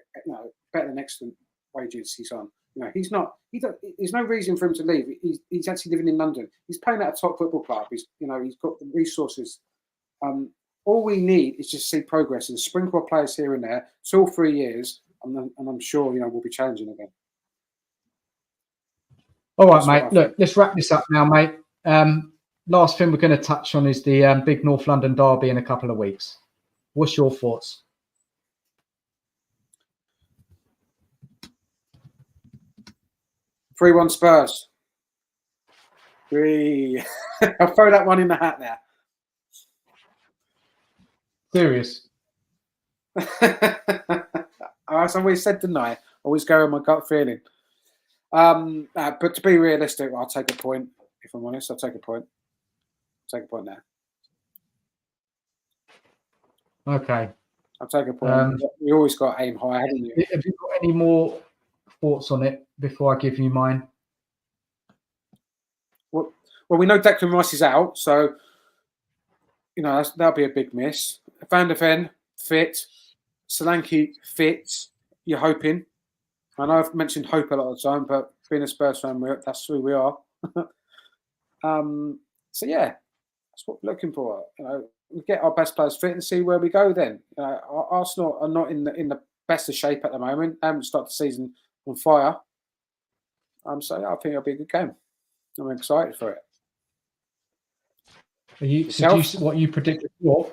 Better than excellent wages. He's on. He's not. There's no reason for him to leave. He's actually living in London. He's playing at a top football club. He's got the resources. All we need is just see progress and sprinkle our players here and there. It's all 3 years. And I'm sure we'll be challenging again. All right, mate. Look, let's wrap this up now, mate. Last thing we're going to touch on is the big North London derby in a couple of weeks. What's your thoughts? 3-1 Spurs. 3. I'll throw that one in the hat there. Serious. As I always said, didn't I? Always go with my gut feeling. But to be realistic, I'll take a point. If I'm honest, I'll take a point. Take a point there. Okay. I'll take a point. You always got to aim high, haven't you? Have you got any more thoughts on it before I give you mine? Well, we know Declan Rice is out, so that'll be a big miss. Van der Ven fit, Solanke fit. You're hoping. I know I've mentioned hope a lot of the time, but being a Spurs fan, that's who we are. So yeah, that's what we're looking for. We get our best players fit and see where we go. Then Arsenal are not in the best of shape at the moment. They haven't started the season on fire. So yeah, I think it'll be a good game. I'm excited for it. What you predicted for?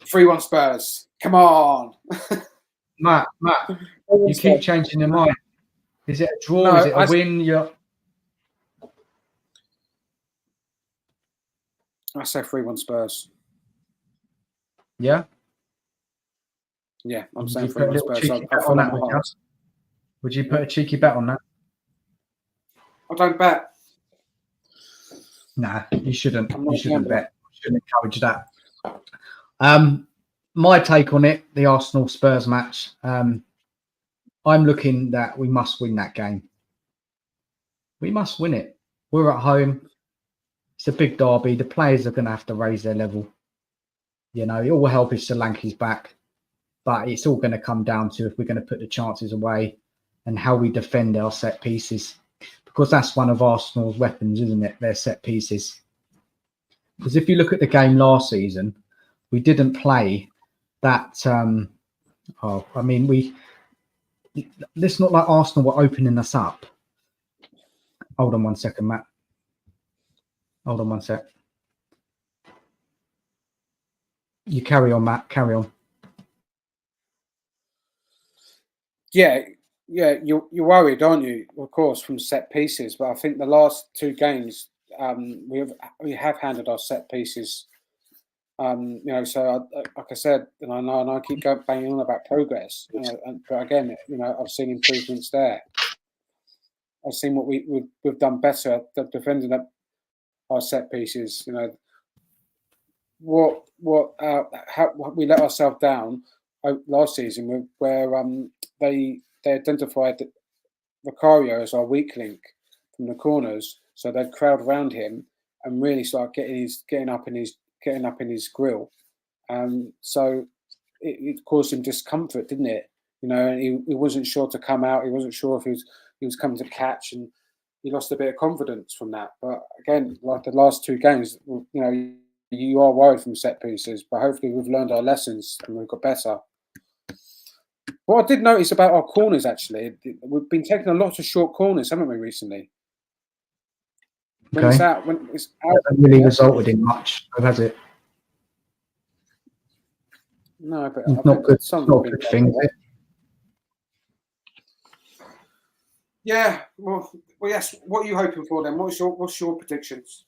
3-1 Spurs. Come on. Matt, you keep changing your mind. Is it a draw? No, is it a win? I say 3-1 Spurs. Yeah? Yeah, I'm saying 3-1 Spurs. Would you put a cheeky bet on that? I don't bet. Nah, you shouldn't. You shouldn't bet. You shouldn't encourage that. My take on it, the Arsenal Spurs match. I'm looking that we must win that game. We must win it. We're at home. It's a big derby. The players are going to have to raise their level. It will help if Solanke's back, but it's all going to come down to if we're going to put the chances away and how we defend our set pieces, because that's one of Arsenal's weapons, isn't it? Their set pieces. Because if you look at the game last season, we didn't play that. It's not like Arsenal were opening us up. Hold on one second, Matt. Hold on one sec. You carry on, Matt. Carry on. Yeah, you're worried, aren't you? Of course, from set pieces. But I think the last two games, we have handled our set pieces. So like I said, and I keep banging on about progress. But again, I've seen improvements there. I've seen what we've done better at defending our set pieces. How we let ourselves down last season, where they identified Vicario as our weak link from the corners, so they'd crowd around him and really start getting up in his grill. So it caused him discomfort, didn't it? He wasn't sure to come out. He wasn't sure if he was coming to catch, and he lost a bit of confidence from that. But again, like the last two games, you are worried from set pieces, but hopefully we've learned our lessons and we've got better. What I did notice about our corners, actually, we've been taking a lot of short corners, haven't we, recently? When it's out, it hasn't really resulted in much, has it? No, but it's not good. It's not a good thing, is it? Yeah. Well, yes. What are you hoping for then? What's your predictions?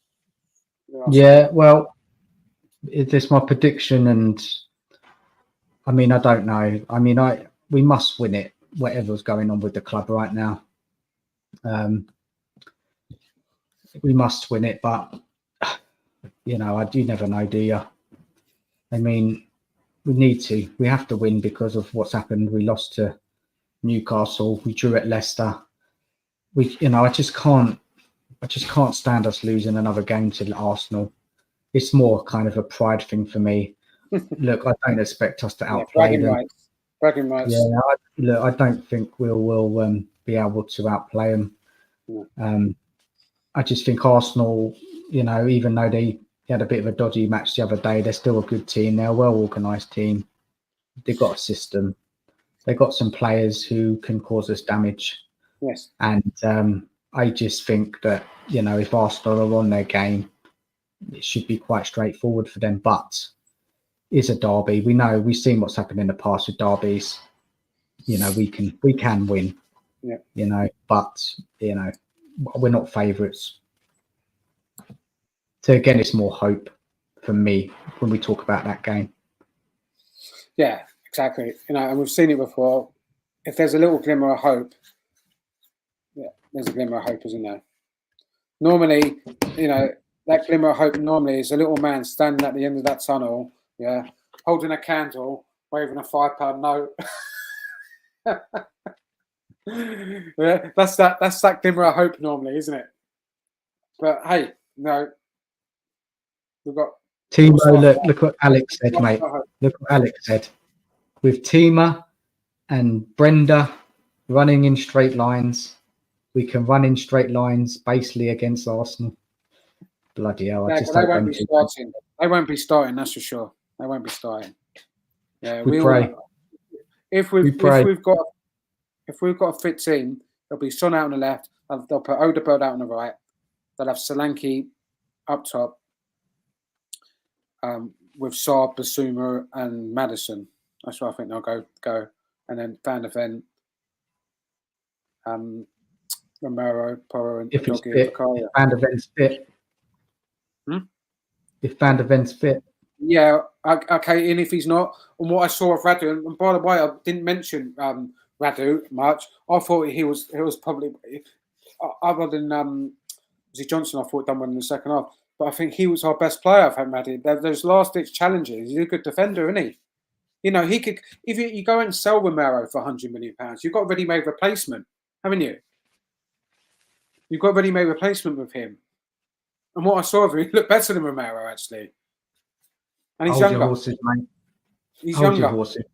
Yeah. Well, it's my prediction, and I don't know. We must win it, whatever's going on with the club right now. We must win it, but you never know, do you? We need to. We have to win because of what's happened. We lost to Newcastle. We drew at Leicester. I just can't stand us losing another game to Arsenal. It's more kind of a pride thing for me. Look, I don't expect us to outplay them. Bragging rights. Yeah, I don't think we'll be able to outplay them. Yeah. I just think Arsenal, even though they had a bit of a dodgy match the other day, they're still a good team. They're a well-organised team. They've got a system. They've got some players who can cause us damage. Yes. And I just think that, if Arsenal are on their game, it should be quite straightforward for them. But it's a derby. We know, we've seen what's happened in the past with derbies. We can win. Yeah. But we're not favourites. So again, it's more hope for me when we talk about that game. Yeah, exactly. And we've seen it before. If there's a little glimmer of hope, there's a glimmer of hope, isn't there? Normally, that glimmer of hope normally is a little man standing at the end of that tunnel, holding a candle, waving a £5 note. Yeah, that's that glimmer of hope normally, isn't it? But hey, no, we've got Timo, look what Alex said, mate. Look what Alex said. With Tima and Brenda running in straight lines, we can run in straight lines basically against Arsenal. Bloody hell! I just they hope won't be starting. They won't be starting. That's for sure. They won't be starting. Yeah, we pray. If we've got a fit team, there'll be Son out on the left. They'll put Odegaard out on the right. They'll have Solanke up top with Saab, Basuma, and Maddison. That's where I think they'll go. And then Van der Ven, Romero, Porro, and If Doggy it's fit, if Van der Ven's fit. If Van der Ven's fit. Yeah, okay. And if he's not, and what I saw of Radu, and by the way, I didn't mention Radu much. I thought he was probably, other than was he Johnson, I thought done one in the second half. But I think he was our best player. I think Radu. Those last ditch challenges. He's a good defender, isn't he? You know, he could. If you go and sell Romero for £100 million, you've got a ready-made replacement, haven't you? You've got a ready-made replacement with him. And what I saw of him, he looked better than Romero actually. And he's younger. Your horses, mate. He's Hold younger. your horses.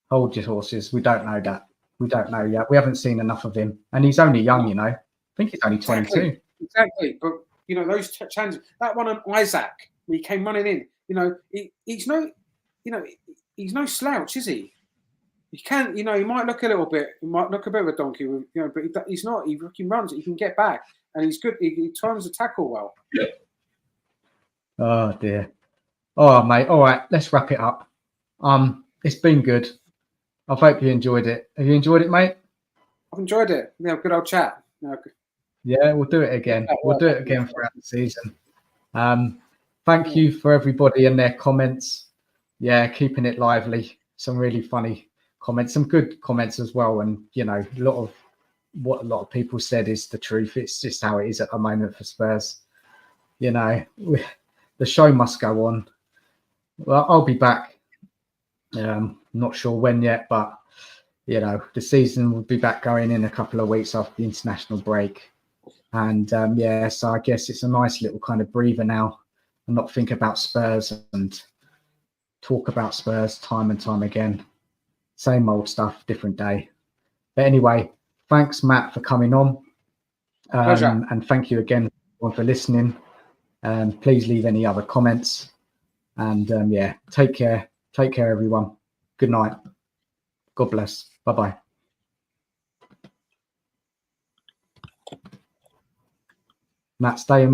Hold your horses. We don't know that. We don't know yet. We haven't seen enough of him, and he's only young. You know, I think he's only 22. Exactly. But you know those challenges. That one on Isaac, he came running in. You know, he's no slouch, is he? He can. You know, he might look a little bit. He might look a bit of a donkey. You know, but he's not. He runs. He can get back, and he's good. He times the tackle well. Oh dear. All right, mate. All right, let's wrap it up. It's been good. I hope you enjoyed it. Have you enjoyed it, mate? I've enjoyed it. Yeah, good old chat. Yeah, we'll do it again. We'll do it again throughout the season. Thank you for everybody and their comments. Yeah, keeping it lively. Some really funny comments, some good comments as well. And you know, what a lot of people said is the truth. It's just how it is at the moment for Spurs. You know, the show must go on. Well, I'll be back. Not sure when yet, but you know, the season will be back going in a couple of weeks after the international break. And yeah, so I guess it's a nice little kind of breather now and not think about Spurs and talk about Spurs time and time again. Same old stuff, different day. But anyway, thanks, Matt, for coming on. Pleasure. And thank you again for listening. Please leave any other comments. And yeah, take care. Take care, everyone. Good night. God bless. Bye-bye. Matt, stay on.